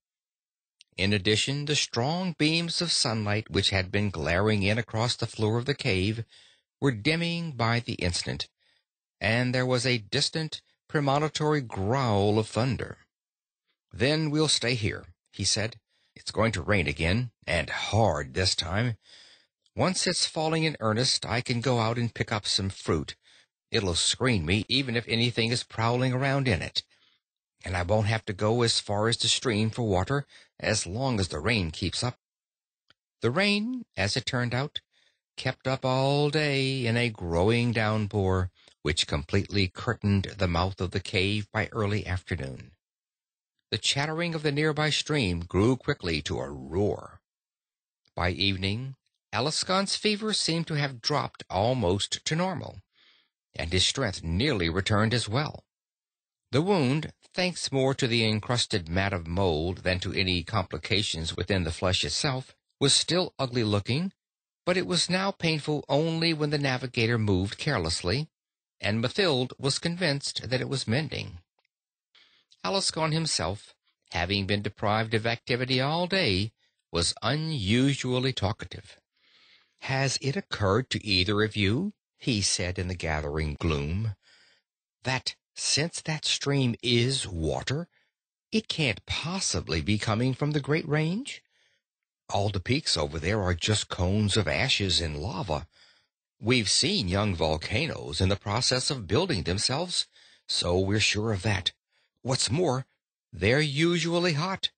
In addition, the strong beams of sunlight which had been glaring in across the floor of the cave were dimming by the instant, and there was a distant, premonitory growl of thunder. "Then we'll stay here," he said. "It's going to rain again, and hard this time. Once it's falling in earnest, I can go out and pick up some fruit. It'll screen me, even if anything is prowling around in it. And I won't have to go as far as the stream for water, as long as the rain keeps up." The rain, as it turned out, kept up all day in a growing downpour, which completely curtained the mouth of the cave by early afternoon. The chattering of the nearby stream grew quickly to a roar. By evening, Alaskan's fever seemed to have dropped almost to normal, and his strength nearly returned as well. The wound, thanks more to the encrusted mat of mold than to any complications within the flesh itself, was still ugly-looking, but it was now painful only when the navigator moved carelessly, and Mathild was convinced that it was mending. Alaskan himself, having been deprived of activity all day, was unusually talkative. "Has it occurred to either of you," he said in the gathering gloom, "that since that stream is water, it can't possibly be coming from the Great Range? All the peaks over there are just cones of ashes and lava. We've seen young volcanoes in the process of building themselves, so we're sure of that. What's more, they're usually hot.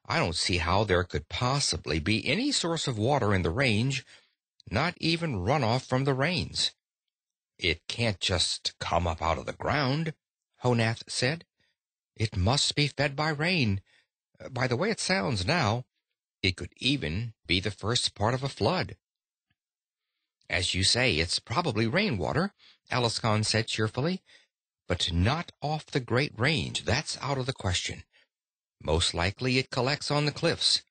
I don't see how there could possibly be any source of water in the range, not even runoff from the rains." "It can't just come up out of the ground," Honath said. "It must be fed by rain. By the way it sounds now, it could even be the first part of a flood." "As you say, it's probably rainwater," Alaskan said cheerfully, "but not off the Great Range. That's out of the question. Most likely it collects on the cliffs."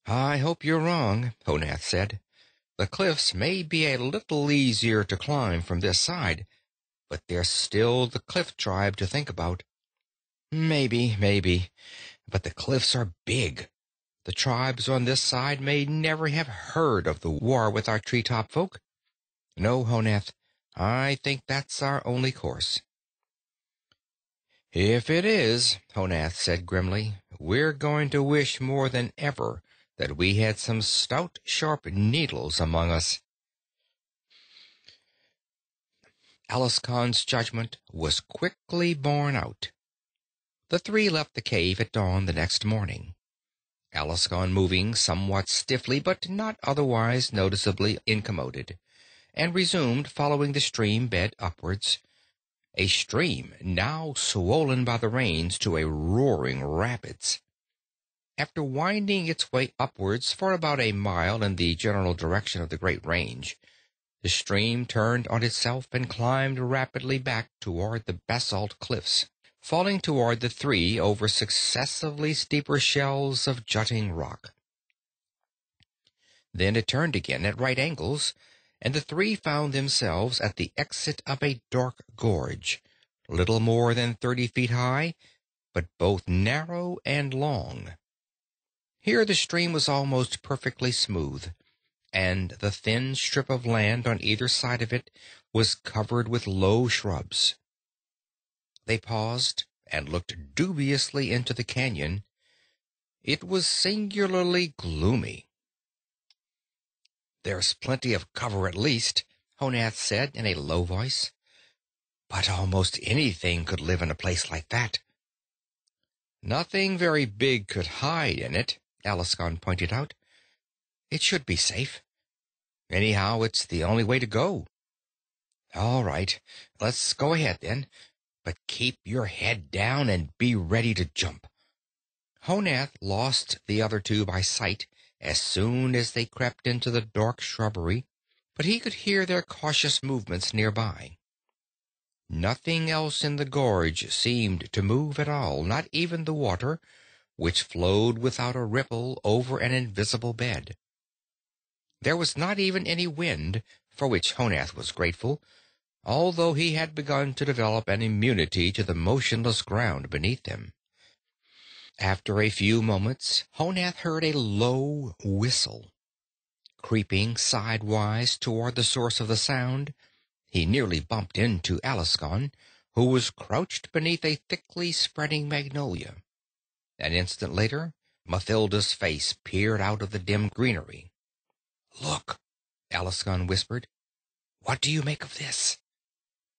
"I hope you're wrong," Honath said. "The cliffs may be a little easier to climb from this side, but there's still the cliff tribe to think about." Maybe, but the cliffs are big. The tribes on this side may never have heard of the war with our treetop folk. No, Honath, I think that's our only course." "If it is," Honath said grimly, "we're going to wish more than ever that we had some stout, sharp needles among us." Alaskan's judgment was quickly borne out. The three left the cave at dawn the next morning, Alaskan moving somewhat stiffly but not otherwise noticeably incommoded, and resumed following the stream bed upwards, a stream now swollen by the rains to a roaring rapids. After winding its way upwards for about a mile in the general direction of the Great Range, the stream turned on itself and climbed rapidly back toward the basalt cliffs, falling toward the three over successively steeper shelves of jutting rock. Then it turned again at right angles, and the three found themselves at the exit of a dark gorge, little more than 30 feet high, but both narrow and long. Here the stream was almost perfectly smooth, and the thin strip of land on either side of it was covered with low shrubs. They paused and looked dubiously into the canyon. It was singularly gloomy. "There's plenty of cover at least," Honath said in a low voice. But almost anything could live in a place like that. Nothing very big could hide in it, Alaskan pointed out. It should be safe. Anyhow, it's the only way to go. All right, let's go ahead then, but keep your head down and be ready to jump. Honath lost the other two by sight as soon as they crept into the dark shrubbery, but he could hear their cautious movements nearby. Nothing else in the gorge seemed to move at all, not even the water, which flowed without a ripple over an invisible bed. There was not even any wind, for which Honath was grateful, although he had begun to develop an immunity to the motionless ground beneath them. After a few moments, Honath heard a low whistle. Creeping sidewise toward the source of the sound, he nearly bumped into Alaskan, who was crouched beneath a thickly spreading magnolia. An instant later, Mathilda's face peered out of the dim greenery. "Look," Alaskan whispered. "What do you make of this?"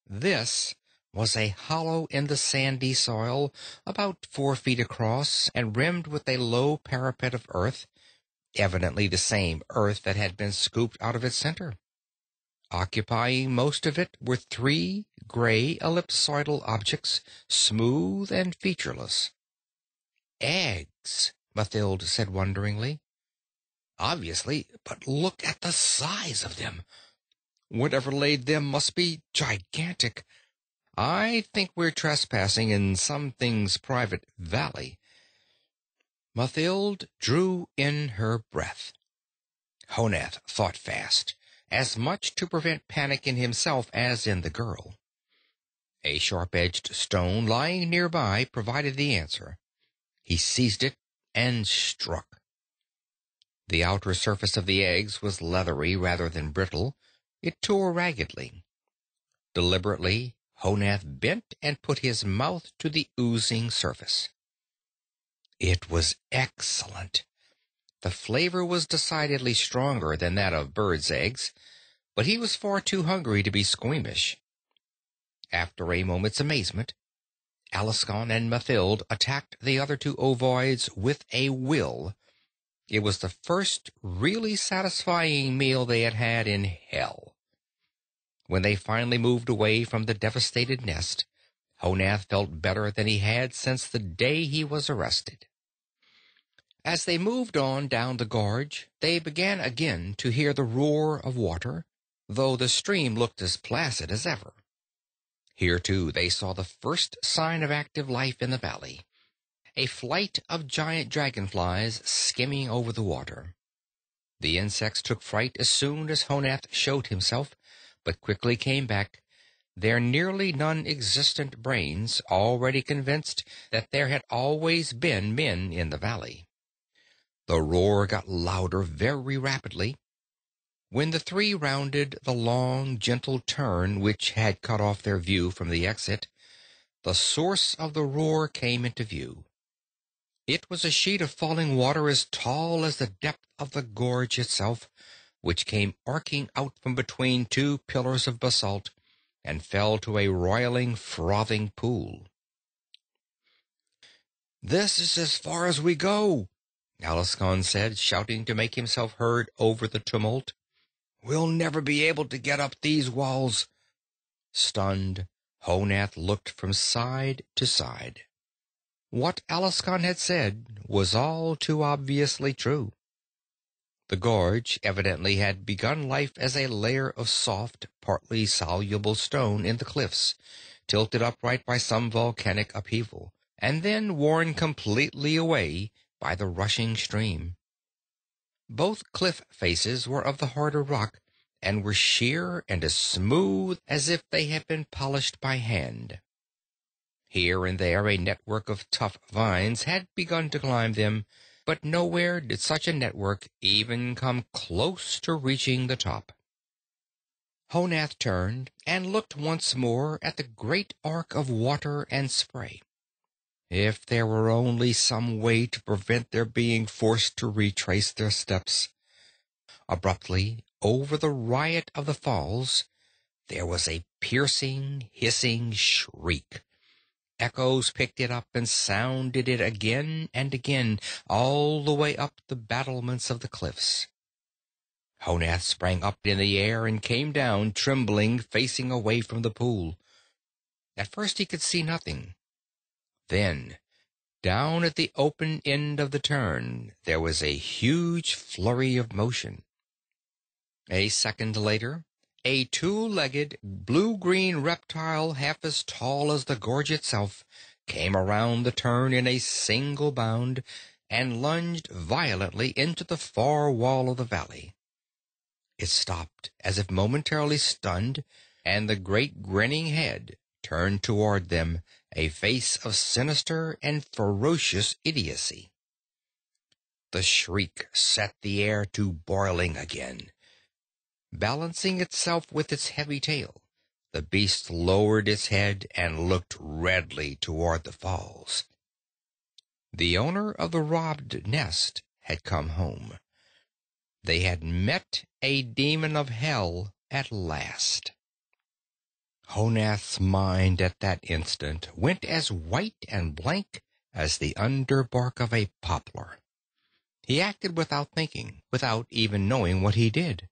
This was a hollow in the sandy soil, about 4 feet across, and rimmed with a low parapet of earth, evidently the same earth that had been scooped out of its center. Occupying most of it were 3 gray ellipsoidal objects, smooth and featureless. "Eggs," Mathilde said wonderingly. "Obviously, but look at the size of them. Whatever laid them must be gigantic. I think we're trespassing in something's private valley." Mathilde drew in her breath. Honath thought fast, as much to prevent panic in himself as in the girl. A sharp-edged stone lying nearby provided the answer. He seized it and struck. The outer surface of the eggs was leathery rather than brittle. It tore raggedly. Deliberately, Honath bent and put his mouth to the oozing surface. It was excellent. The flavor was decidedly stronger than that of birds' eggs, but he was far too hungry to be squeamish. After a moment's amazement, Alaskan and Mathilde attacked the other 2 ovoids with a will. It was the first really satisfying meal they had had in hell. When they finally moved away from the devastated nest, Honath felt better than he had since the day he was arrested. As they moved on down the gorge, they began again to hear the roar of water, though the stream looked as placid as ever. Here, too, they saw the first sign of active life in the valley, a flight of giant dragonflies skimming over the water. The insects took fright as soon as Honath showed himself, but quickly came back, their nearly non-existent brains already convinced that there had always been men in the valley. The roar got louder very rapidly. When the 3 rounded the long, gentle turn which had cut off their view from the exit, the source of the roar came into view. It was a sheet of falling water as tall as the depth of the gorge itself, which came arcing out from between 2 pillars of basalt and fell to a roiling, frothing pool. "This is as far as we go," Alaskan said, shouting to make himself heard over the tumult. "We'll never be able to get up these walls." Stunned, Honath looked from side to side. What Alaskan had said was all too obviously true. The gorge evidently had begun life as a layer of soft, partly soluble stone in the cliffs, tilted upright by some volcanic upheaval, and then worn completely away by the rushing stream. Both cliff faces were of the harder rock, and were sheer and as smooth as if they had been polished by hand. Here and there a network of tough vines had begun to climb them, but nowhere did such a network even come close to reaching the top. Honath turned and looked once more at the great arc of water and spray. If there were only some way to prevent their being forced to retrace their steps. Abruptly, over the riot of the falls, there was a piercing, hissing shriek. Echoes picked it up and sounded it again and again, all the way up the battlements of the cliffs. Honath sprang up in the air and came down, trembling, facing away from the pool. At first he could see nothing. Then, down at the open end of the turn, there was a huge flurry of motion. A second later, a two-legged, blue-green reptile half as tall as the gorge itself came around the turn in a single bound and lunged violently into the far wall of the valley. It stopped as if momentarily stunned, and the great grinning head turned toward them, a face of sinister and ferocious idiocy. The shriek set the air to boiling again. Balancing itself with its heavy tail, the beast lowered its head and looked redly toward the falls. The owner of the robbed nest had come home. They had met a demon of hell at last. Honath's mind at that instant went as white and blank as the underbark of a poplar. He acted without thinking, without even knowing what he did.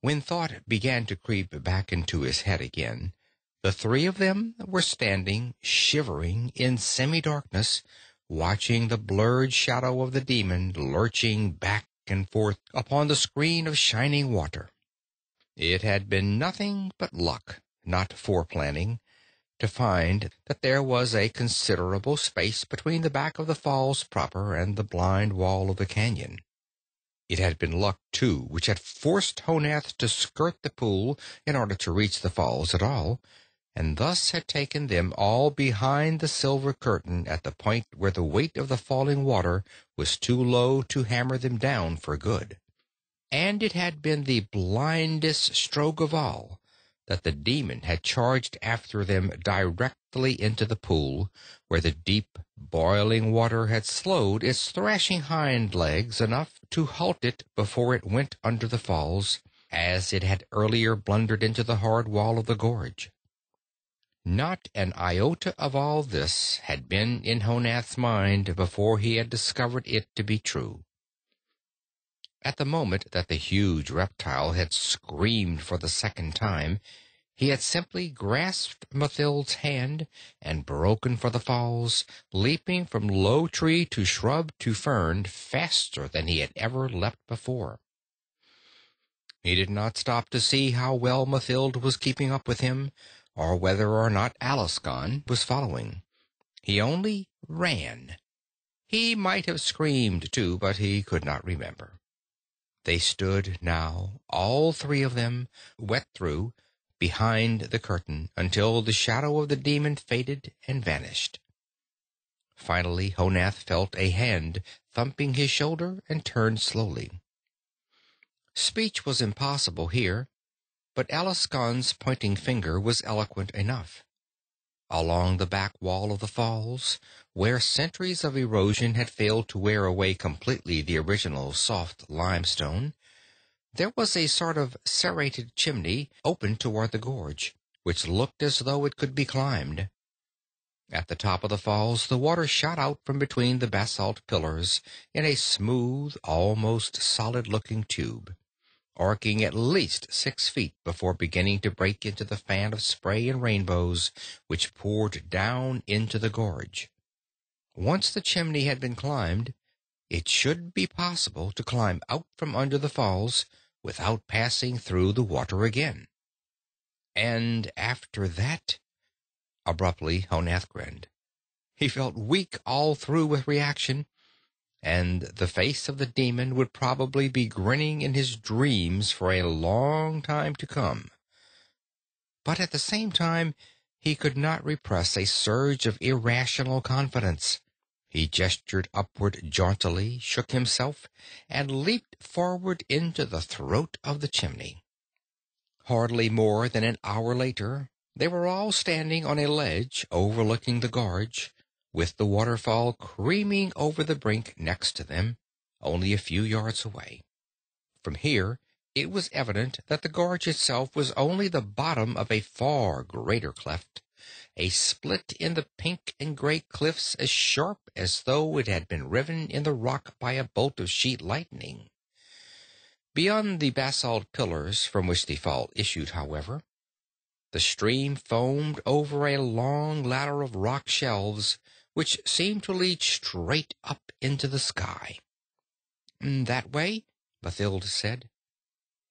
When thought began to creep back into his head again, the three of them were standing, shivering, in semi-darkness, watching the blurred shadow of the demon lurching back and forth upon the screen of shining water. It had been nothing but luck, not foreplanning, to find that there was a considerable space between the back of the falls proper and the blind wall of the canyon. It had been luck, too, which had forced Honath to skirt the pool in order to reach the falls at all, and thus had taken them all behind the silver curtain at the point where the weight of the falling water was too low to hammer them down for good. And it had been the blindest stroke of all that the demon had charged after them directly into the pool, where the deep, boiling water had slowed its thrashing hind legs enough to halt it before it went under the falls, as it had earlier blundered into the hard wall of the gorge. Not an iota of all this had been in Honath's mind before he had discovered it to be true. At the moment that the huge reptile had screamed for the second time, he had simply grasped Mathilde's hand and broken for the falls, leaping from low tree to shrub to fern faster than he had ever leapt before. He did not stop to see how well Mathilde was keeping up with him, or whether or not Alaskan was following. He only ran. He might have screamed, too, but he could not remember. They stood now, all three of them, wet through, behind the curtain, until the shadow of the demon faded and vanished. Finally, Honath felt a hand thumping his shoulder and turned slowly. Speech was impossible here, but Alaskan's pointing finger was eloquent enough. Along the back wall of the falls, where centuries of erosion had failed to wear away completely the original soft limestone, there was a sort of serrated chimney open toward the gorge, which looked as though it could be climbed. At the top of the falls the water shot out from between the basalt pillars in a smooth, almost solid-looking tube, arcing at least 6 feet before beginning to break into the fan of spray and rainbows which poured down into the gorge. Once the chimney had been climbed, it should be possible to climb out from under the falls without passing through the water again. And after that... Abruptly, Honath grinned. He felt weak all through with reaction, and the face of the demon would probably be grinning in his dreams for a long time to come. But at the same time, he could not repress a surge of irrational confidence. He gestured upward jauntily, shook himself, and leaped forward into the throat of the chimney. Hardly more than an hour later, they were all standing on a ledge overlooking the gorge, with the waterfall creaming over the brink next to them, only a few yards away. From here It was evident that the gorge itself was only the bottom of a far greater cleft, a split in the pink and gray cliffs as sharp as though it had been riven in the rock by a bolt of sheet lightning. Beyond the basalt pillars from which the fall issued, however, the stream foamed over a long ladder of rock shelves which seemed to lead straight up into the sky. "That way?" Mathilde said.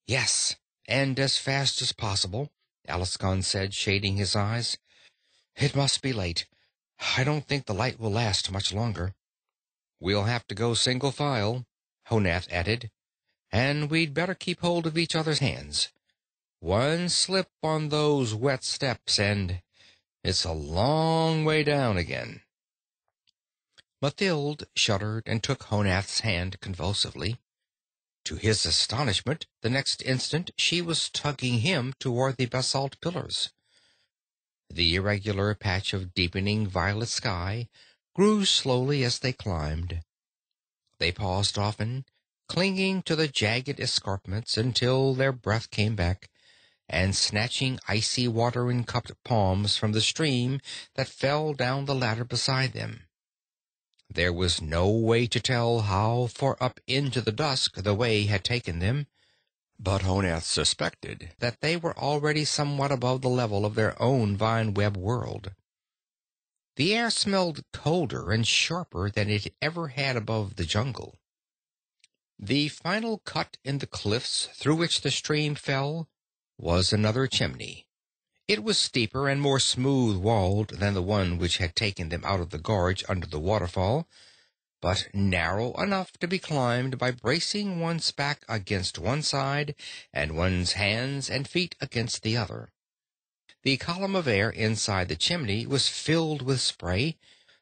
"Yes, and as fast as possible," Alaskan said, shading his eyes. "It must be late. I don't think the light will last much longer." "We'll have to go single file," Honath added, "and we'd better keep hold of each other's hands. One slip on those wet steps, and it's a long way down again." Mathilde shuddered and took Honath's hand convulsively. To his astonishment, the next instant she was tugging him toward the basalt pillars. The irregular patch of deepening violet sky grew slowly as they climbed. They paused often, clinging to the jagged escarpments until their breath came back, and snatching icy water in cupped palms from the stream that fell down the ladder beside them. There was no way to tell how far up into the dusk the way had taken them, but Honath suspected that they were already somewhat above the level of their own vine-web world. The air smelled colder and sharper than it ever had above the jungle. The final cut in the cliffs through which the stream fell was another chimney. It was steeper and more smooth-walled than the one which had taken them out of the gorge under the waterfall, but narrow enough to be climbed by bracing one's back against one side and one's hands and feet against the other. The column of air inside the chimney was filled with spray,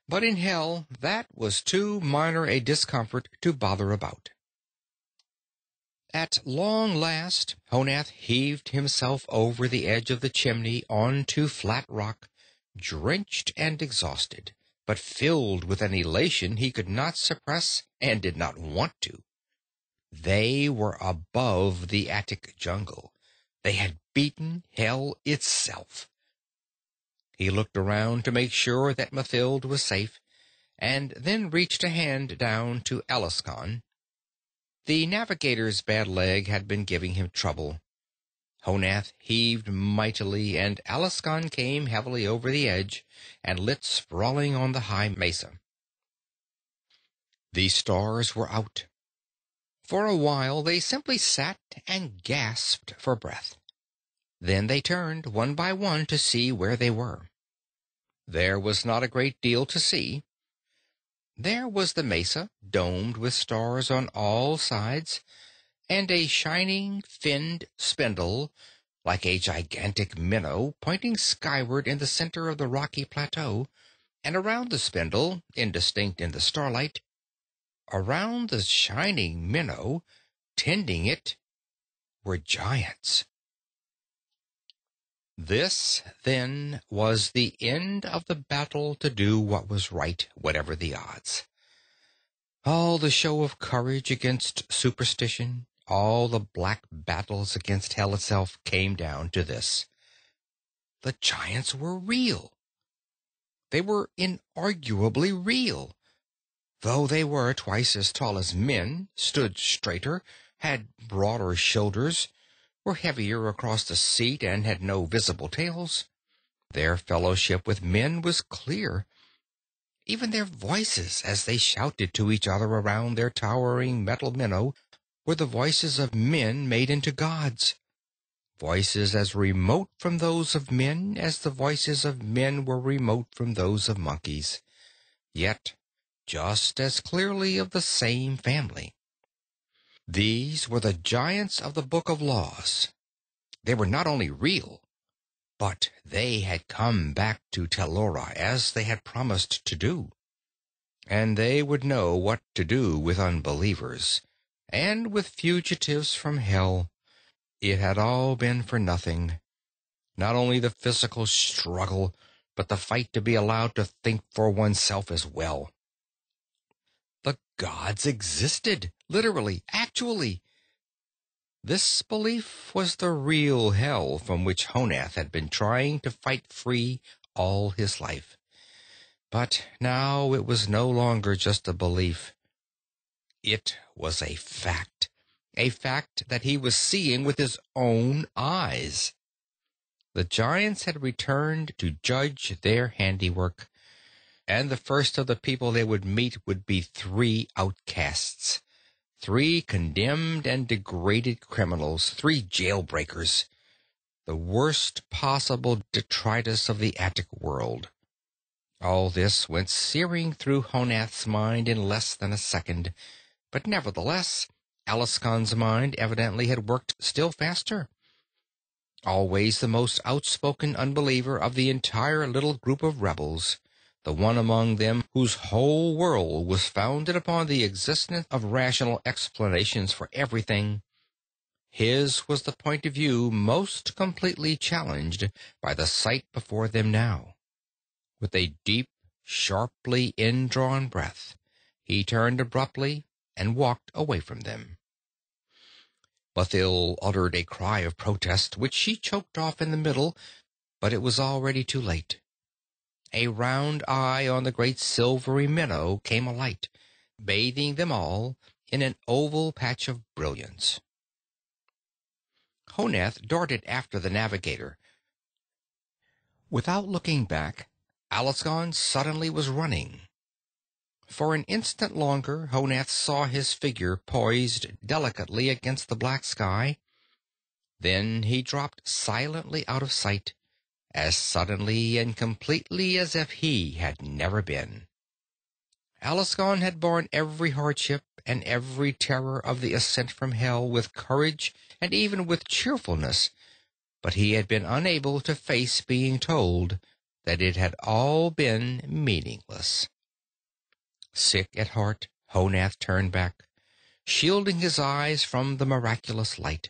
but in hell that was too minor a discomfort to bother about. At long last, Honath heaved himself over the edge of the chimney onto flat rock, drenched and exhausted, but filled with an elation he could not suppress and did not want to. They were above the attic jungle. They had beaten hell itself. He looked around to make sure that Mathilde was safe, and then reached a hand down to Alaskan. The navigator's bad leg had been giving him trouble. Honath heaved mightily, and Alaskan came heavily over the edge and lit sprawling on the high mesa. The stars were out. For a while they simply sat and gasped for breath. Then they turned one by one to see where they were. There was not a great deal to see. There was the mesa, domed with stars on all sides, and a shining, finned spindle, like a gigantic minnow, pointing skyward in the center of the rocky plateau, and around the spindle, indistinct in the starlight, around the shining minnow, tending it, were giants. This, then, was the end of the battle to do what was right, whatever the odds. All the show of courage against superstition, all the black battles against hell itself came down to this. The giants were real. They were inarguably real. Though they were twice as tall as men, stood straighter, had broader shoulders, were heavier across the seat, and had no visible tails, their fellowship with men was clear. Even their voices, as they shouted to each other around their towering metal minnow, were the voices of men made into gods, voices as remote from those of men as the voices of men were remote from those of monkeys, yet just as clearly of the same family. These were the giants of the Book of Laws. They were not only real, but they had come back to Tellura as they had promised to do. And they would know what to do with unbelievers, and with fugitives from hell. It had all been for nothing. Not only the physical struggle, but the fight to be allowed to think for oneself as well. The gods existed, literally, actually. This belief was the real hell from which Honath had been trying to fight free all his life. But now it was no longer just a belief. It was a fact that he was seeing with his own eyes. The giants had returned to judge their handiwork, and the first of the people they would meet would be 3 outcasts, 3 condemned and degraded criminals, 3 jailbreakers, the worst possible detritus of the Attic world. All this went searing through Honath's mind in less than a second, but nevertheless, Alaskon's mind evidently had worked still faster. Always the most outspoken unbeliever of the entire little group of rebels, the one among them whose whole world was founded upon the existence of rational explanations for everything, his was the point of view most completely challenged by the sight before them now. With a deep, sharply indrawn breath, he turned abruptly and walked away from them. Buthil uttered a cry of protest, which she choked off in the middle, but it was already too late. A round eye on the great silvery minnow came alight, bathing them all in an oval patch of brilliance. Honath darted after the navigator. Without looking back, Alaskon suddenly was running. For an instant longer, Honath saw his figure poised delicately against the black sky. Then he dropped silently out of sight, as suddenly and completely as if he had never been. Alaskon had borne every hardship and every terror of the ascent from hell with courage and even with cheerfulness, but he had been unable to face being told that it had all been meaningless. Sick at heart, Honath turned back, shielding his eyes from the miraculous light.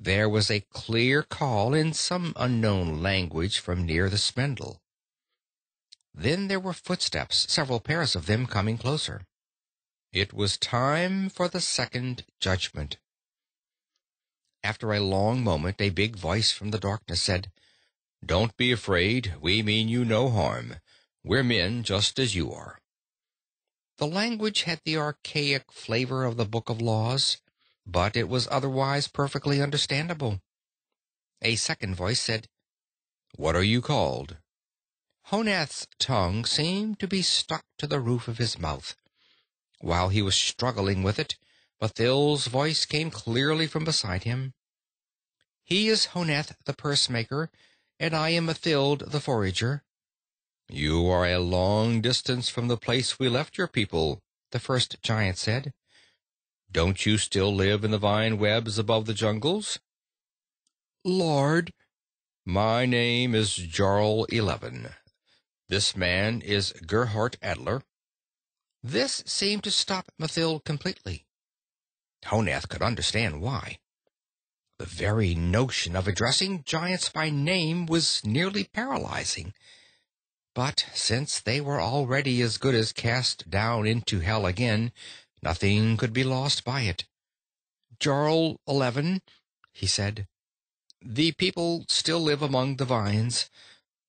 There was a clear call in some unknown language from near the spindle. Then there were footsteps, several pairs of them coming closer. It was time for the second judgment. After a long moment, a big voice from the darkness said, "Don't be afraid. We mean you no harm. We're men just as you are." The language had the archaic flavor of the Book of Laws, but it was otherwise perfectly understandable. A second voice said, "What are you called?" Honath's tongue seemed to be stuck to the roof of his mouth. While he was struggling with it, Buthil's voice came clearly from beside him. "He is Honath the pursemaker, and I am Athild the forager." "You are a long distance from the place we left your people," the first giant said. "Don't you still live in the vine webs above the jungles?" "Lord." "My name is Jarl 11. This man is Gerhardt Adler." This seemed to stop Mathild completely. Honath could understand why. The very notion of addressing giants by name was nearly paralyzing. But since they were already as good as cast down into hell again, nothing could be lost by it. "Jarl 11, he said. "The people still live among the vines.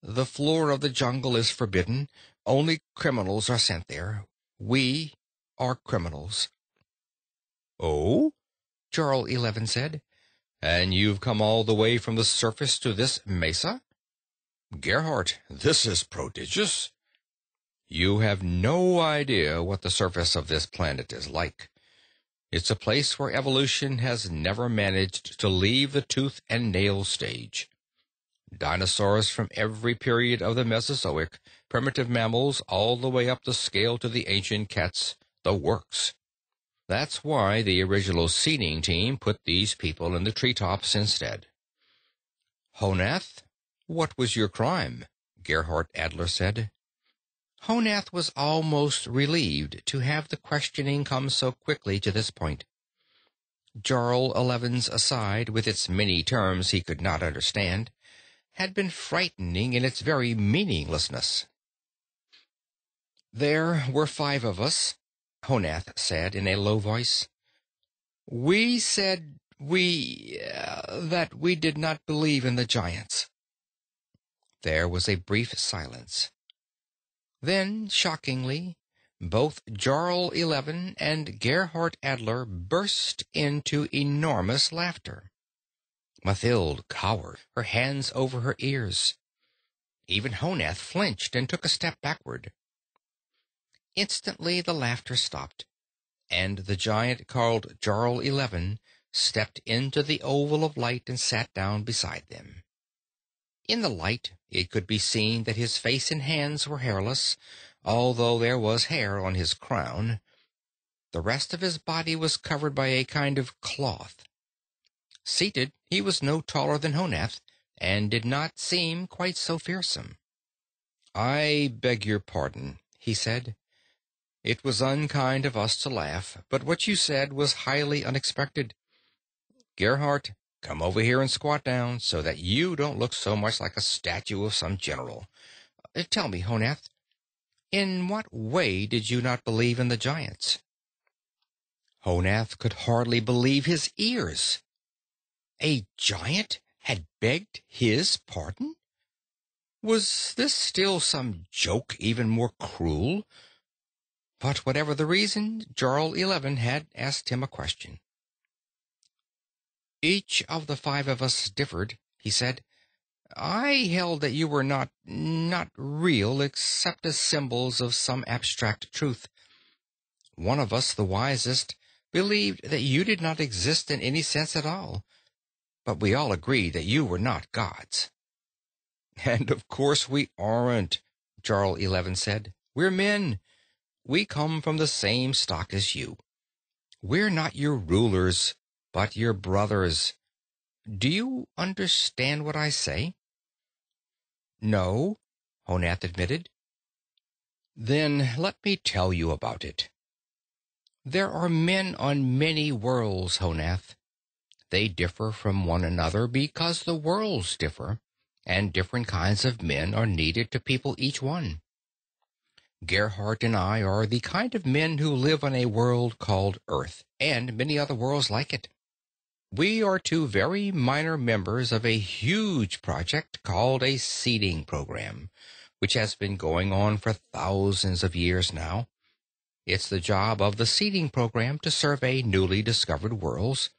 The floor of the jungle is forbidden. Only criminals are sent there. We are criminals." "Oh?" Jarl 11 said. "And you've come all the way from the surface to this mesa? Gerhardt, this is prodigious. You have no idea what the surface of this planet is like. It's a place where evolution has never managed to leave the tooth and nail stage. Dinosaurs from every period of the Mesozoic, primitive mammals all the way up the scale to the ancient cats, the works. That's why the original seeding team put these people in the treetops instead." "Honath, what was your crime?" Gerhardt Adler said. Honath was almost relieved to have the questioning come so quickly to this point. Jarl 11's aside, with its many terms he could not understand, had been frightening in its very meaninglessness. "There were 5 of us," Honath said in a low voice. "We said we did not believe in the giants." There was a brief silence. Then, shockingly, both Jarl 11 and Gerhard Adler burst into enormous laughter. Mathilde cowered, her hands over her ears. Even Honath flinched and took a step backward. Instantly the laughter stopped, and the giant called Jarl 11 stepped into the oval of light and sat down beside them. In the light it could be seen that his face and hands were hairless, although there was hair on his crown. The rest of his body was covered by a kind of cloth. Seated, he was no taller than Honath, and did not seem quite so fearsome. "I beg your pardon," he said. "It was unkind of us to laugh, but what you said was highly unexpected. Gerhardt, come over here and squat down, so that you don't look so much like a statue of some general. Tell me, Honath, in what way did you not believe in the giants?" Honath could hardly believe his ears. A giant had begged his pardon? Was this still some joke even more cruel? But whatever the reason, Jarl 11 had asked him a question. "Each of the 5 of us differed," he said. "I held that you were not real, except as symbols of some abstract truth. One of us, the wisest, believed that you did not exist in any sense at all. But we all agreed that you were not gods." "And of course we aren't," Jarl 11 said. "We're men. We come from the same stock as you. We're not your rulers, but your brothers. Do you understand what I say?" "No," Honath admitted. "Then let me tell you about it. There are men on many worlds, Honath. They differ from one another because the worlds differ, and different kinds of men are needed to people each one. Gerhardt and I are the kind of men who live on a world called Earth, and many other worlds like it. We are 2 very minor members of a huge project called a seeding program, which has been going on for thousands of years now. It's the job of the seeding program to survey newly discovered worlds,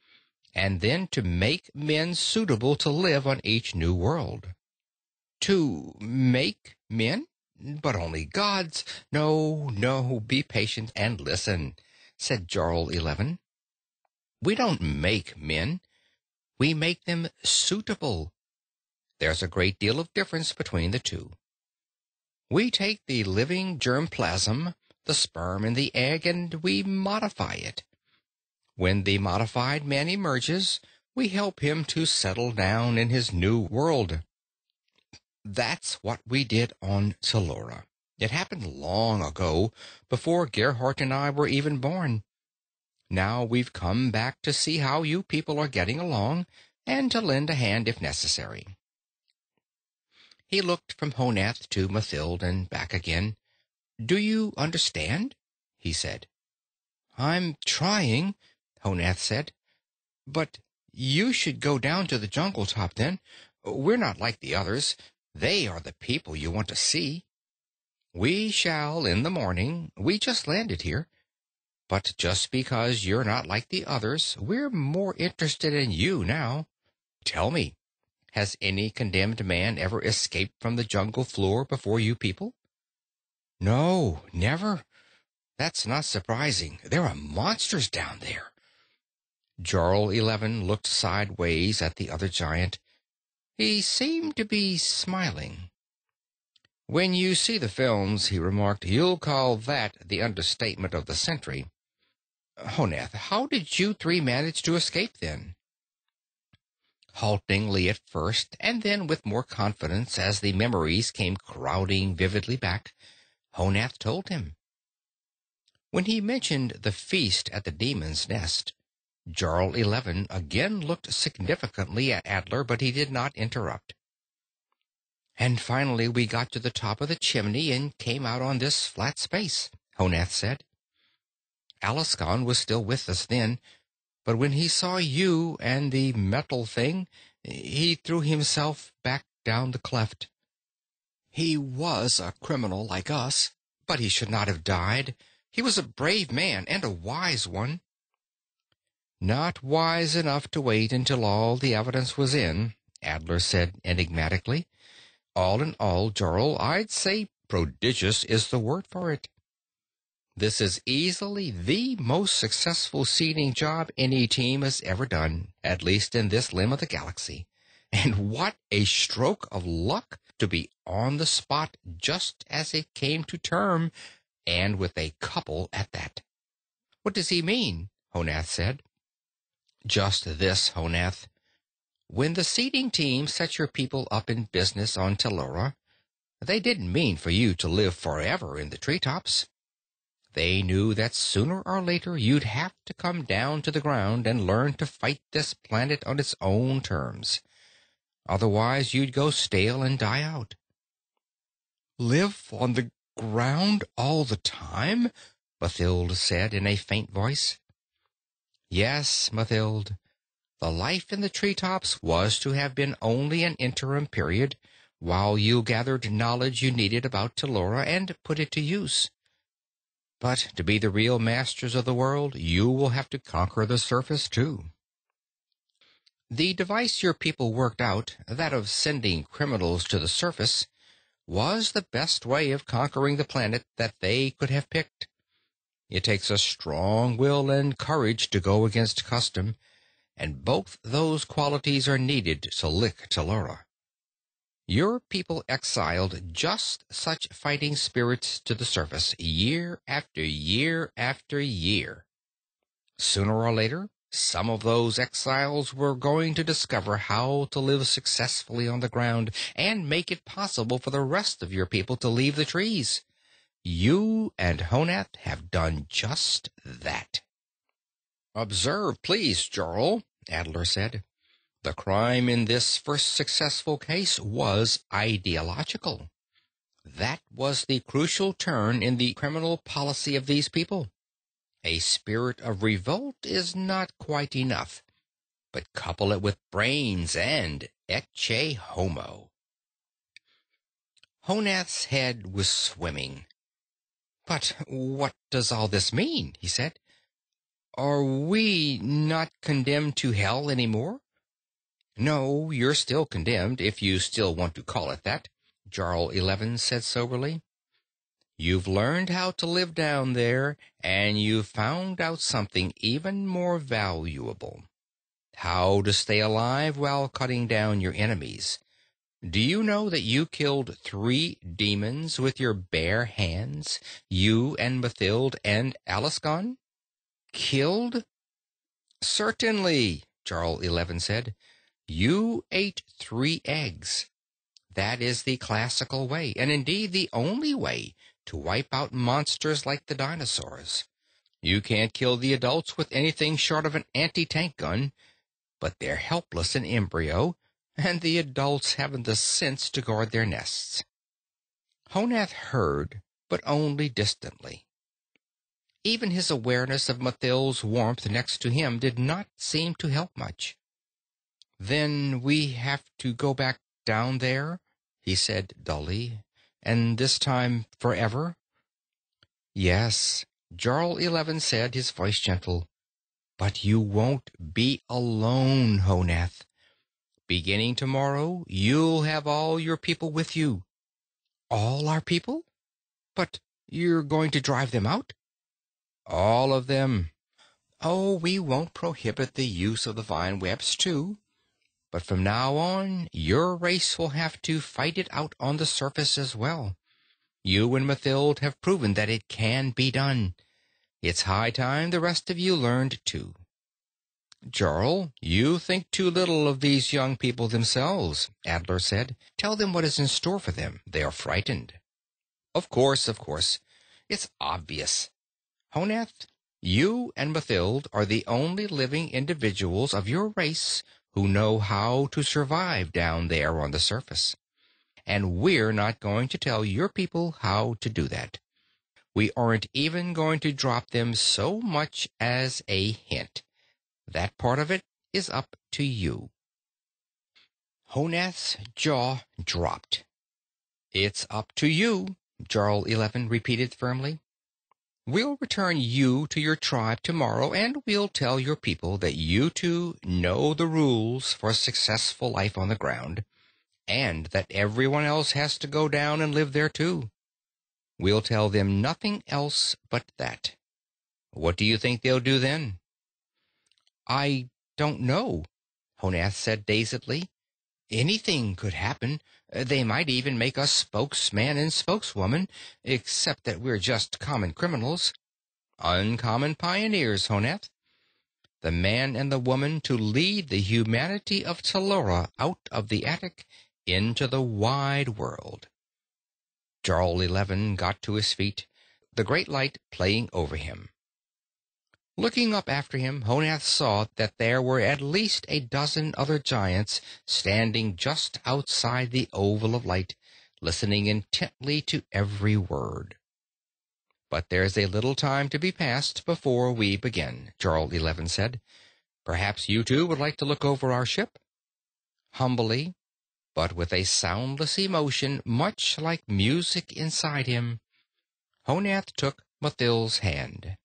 and then to make men suitable to live on each new world." "To make men? But only gods—" No, be patient and listen," said Jarl 11. "We don't make men. We make them suitable. There's a great deal of difference between the two. We take the living germplasm, the sperm and the egg, and we modify it. When the modified man emerges, we help him to settle down in his new world. That's what we did on Telora. It happened long ago, before Gerhardt and I were even born. Now we've come back to see how you people are getting along, and to lend a hand if necessary." He looked from Honath to Mathilde and back again. "Do you understand?" he said. "I'm trying," Honath said. "But you should go down to the jungle top then. We're not like the others. They are the people you want to see. We shall in the morning. We just landed here. But just because you're not like the others, we're more interested in you now. Tell me, has any condemned man ever escaped from the jungle floor before you people?" "No, never. That's not surprising. There are monsters down there." Jarl 11 looked sideways at the other giant. He seemed to be smiling. "When you see the films," he remarked, "you'll call that the understatement of the century. Honath, how did you 3 manage to escape then?" Haltingly at first, and then with more confidence as the memories came crowding vividly back, Honath told him. When he mentioned the feast at the demon's nest, Jarl 11 again looked significantly at Adler, but he did not interrupt. "And finally we got to the top of the chimney and came out on this flat space," Honath said. "Alaskan was still with us then. But when he saw you and the metal thing, he threw himself back down the cleft. He was a criminal like us, but he should not have died. He was a brave man and a wise one." "Not wise enough to wait until all the evidence was in," Adler said enigmatically. "All in all, Jarl, I'd say prodigious is the word for it. This is easily the most successful seeding job any team has ever done, at least in this limb of the galaxy. And what a stroke of luck to be on the spot just as it came to term, and with a couple at that." "What does he mean?" Honath said. "Just this, Honath. When the seeding team set your people up in business on Tellura, they didn't mean for you to live forever in the treetops. They knew that sooner or later you'd have to come down to the ground and learn to fight this planet on its own terms. Otherwise, you'd go stale and die out." "Live on the ground all the time?" Mathild said in a faint voice. "Yes, Mathild. The life in the treetops was to have been only an interim period, while you gathered knowledge you needed about Tellura and put it to use. But to be the real masters of the world, you will have to conquer the surface, too. The device your people worked out, that of sending criminals to the surface, was the best way of conquering the planet that they could have picked. It takes a strong will and courage to go against custom, and both those qualities are needed to lick Tellura. Your people exiled just such fighting spirits to the surface, year after year after year. Sooner or later, some of those exiles were going to discover how to live successfully on the ground and make it possible for the rest of your people to leave the trees. You and Honath have done just that." "Observe, please, Jarl," Adler said. "The crime in this first successful case was ideological. That was the crucial turn in the criminal policy of these people. A spirit of revolt is not quite enough, but couple it with brains and ecce homo." Honath's head was swimming. "But what does all this mean?" he said. "Are we not condemned to hell any more?" "No, you're still condemned, if you still want to call it that," Jarl 11 said soberly. "You've learned how to live down there, and you've found out something even more valuable. How to stay alive while cutting down your enemies. Do you know that you killed 3 demons with your bare hands, you and Mathild and Alaskan?" "Killed?" "Certainly," Jarl 11 said. "You ate 3 eggs. That is the classical way, and indeed the only way, to wipe out monsters like the dinosaurs. You can't kill the adults with anything short of an anti-tank gun, but they're helpless in embryo, and the adults haven't the sense to guard their nests." Honath heard, but only distantly. Even his awareness of Mathild's warmth next to him did not seem to help much. "Then we have to go back down there," he said dully, "and this time forever?" "Yes," Jarl 11 said, his voice gentle. "But you won't be alone, Honath. Beginning tomorrow, you'll have all your people with you." "All our people? But you're going to drive them out?" "All of them. Oh, we won't prohibit the use of the vine webs, too. But from now on, your race will have to fight it out on the surface as well. You and Mathild have proven that it can be done. It's high time the rest of you learned, too." "Jarl, you think too little of these young people themselves," Adler said. "Tell them what is in store for them. They are frightened." Of course. It's obvious. Honath, you and Mathild are the only living individuals of your race who know how to survive down there on the surface. And we're not going to tell your people how to do that. We aren't even going to drop them so much as a hint. That part of it is up to you." Honath's jaw dropped. "It's up to you," Jarl 11 repeated firmly. "We'll return you to your tribe tomorrow, and we'll tell your people that you two know the rules for successful life on the ground, and that everyone else has to go down and live there too. We'll tell them nothing else but that. What do you think they'll do then?" "I don't know," Honath said dazedly. "Anything could happen. They might even make us spokesman and spokeswoman, except that we're just common criminals. Uncommon pioneers, Honath. The man and the woman to lead the humanity of Tellura out of the attic into the wide world." Jarl 11 got to his feet, the great light playing over him. Looking up after him, Honath saw that there were at least a dozen other giants standing just outside the oval of light, listening intently to every word. "But there's a little time to be passed before we begin," Jarl 11 said. "Perhaps you two would like to look over our ship?" Humbly, but with a soundless emotion much like music inside him, Honath took Mathil's hand.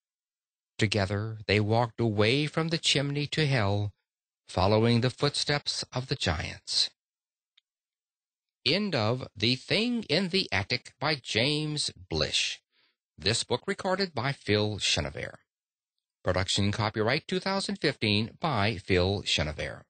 Together they walked away from the chimney to hell, following the footsteps of the giants. End of The Thing in the Attic by James Blish. This book recorded by Phil Chenevert. Production copyright 2015 by Phil Chenevert.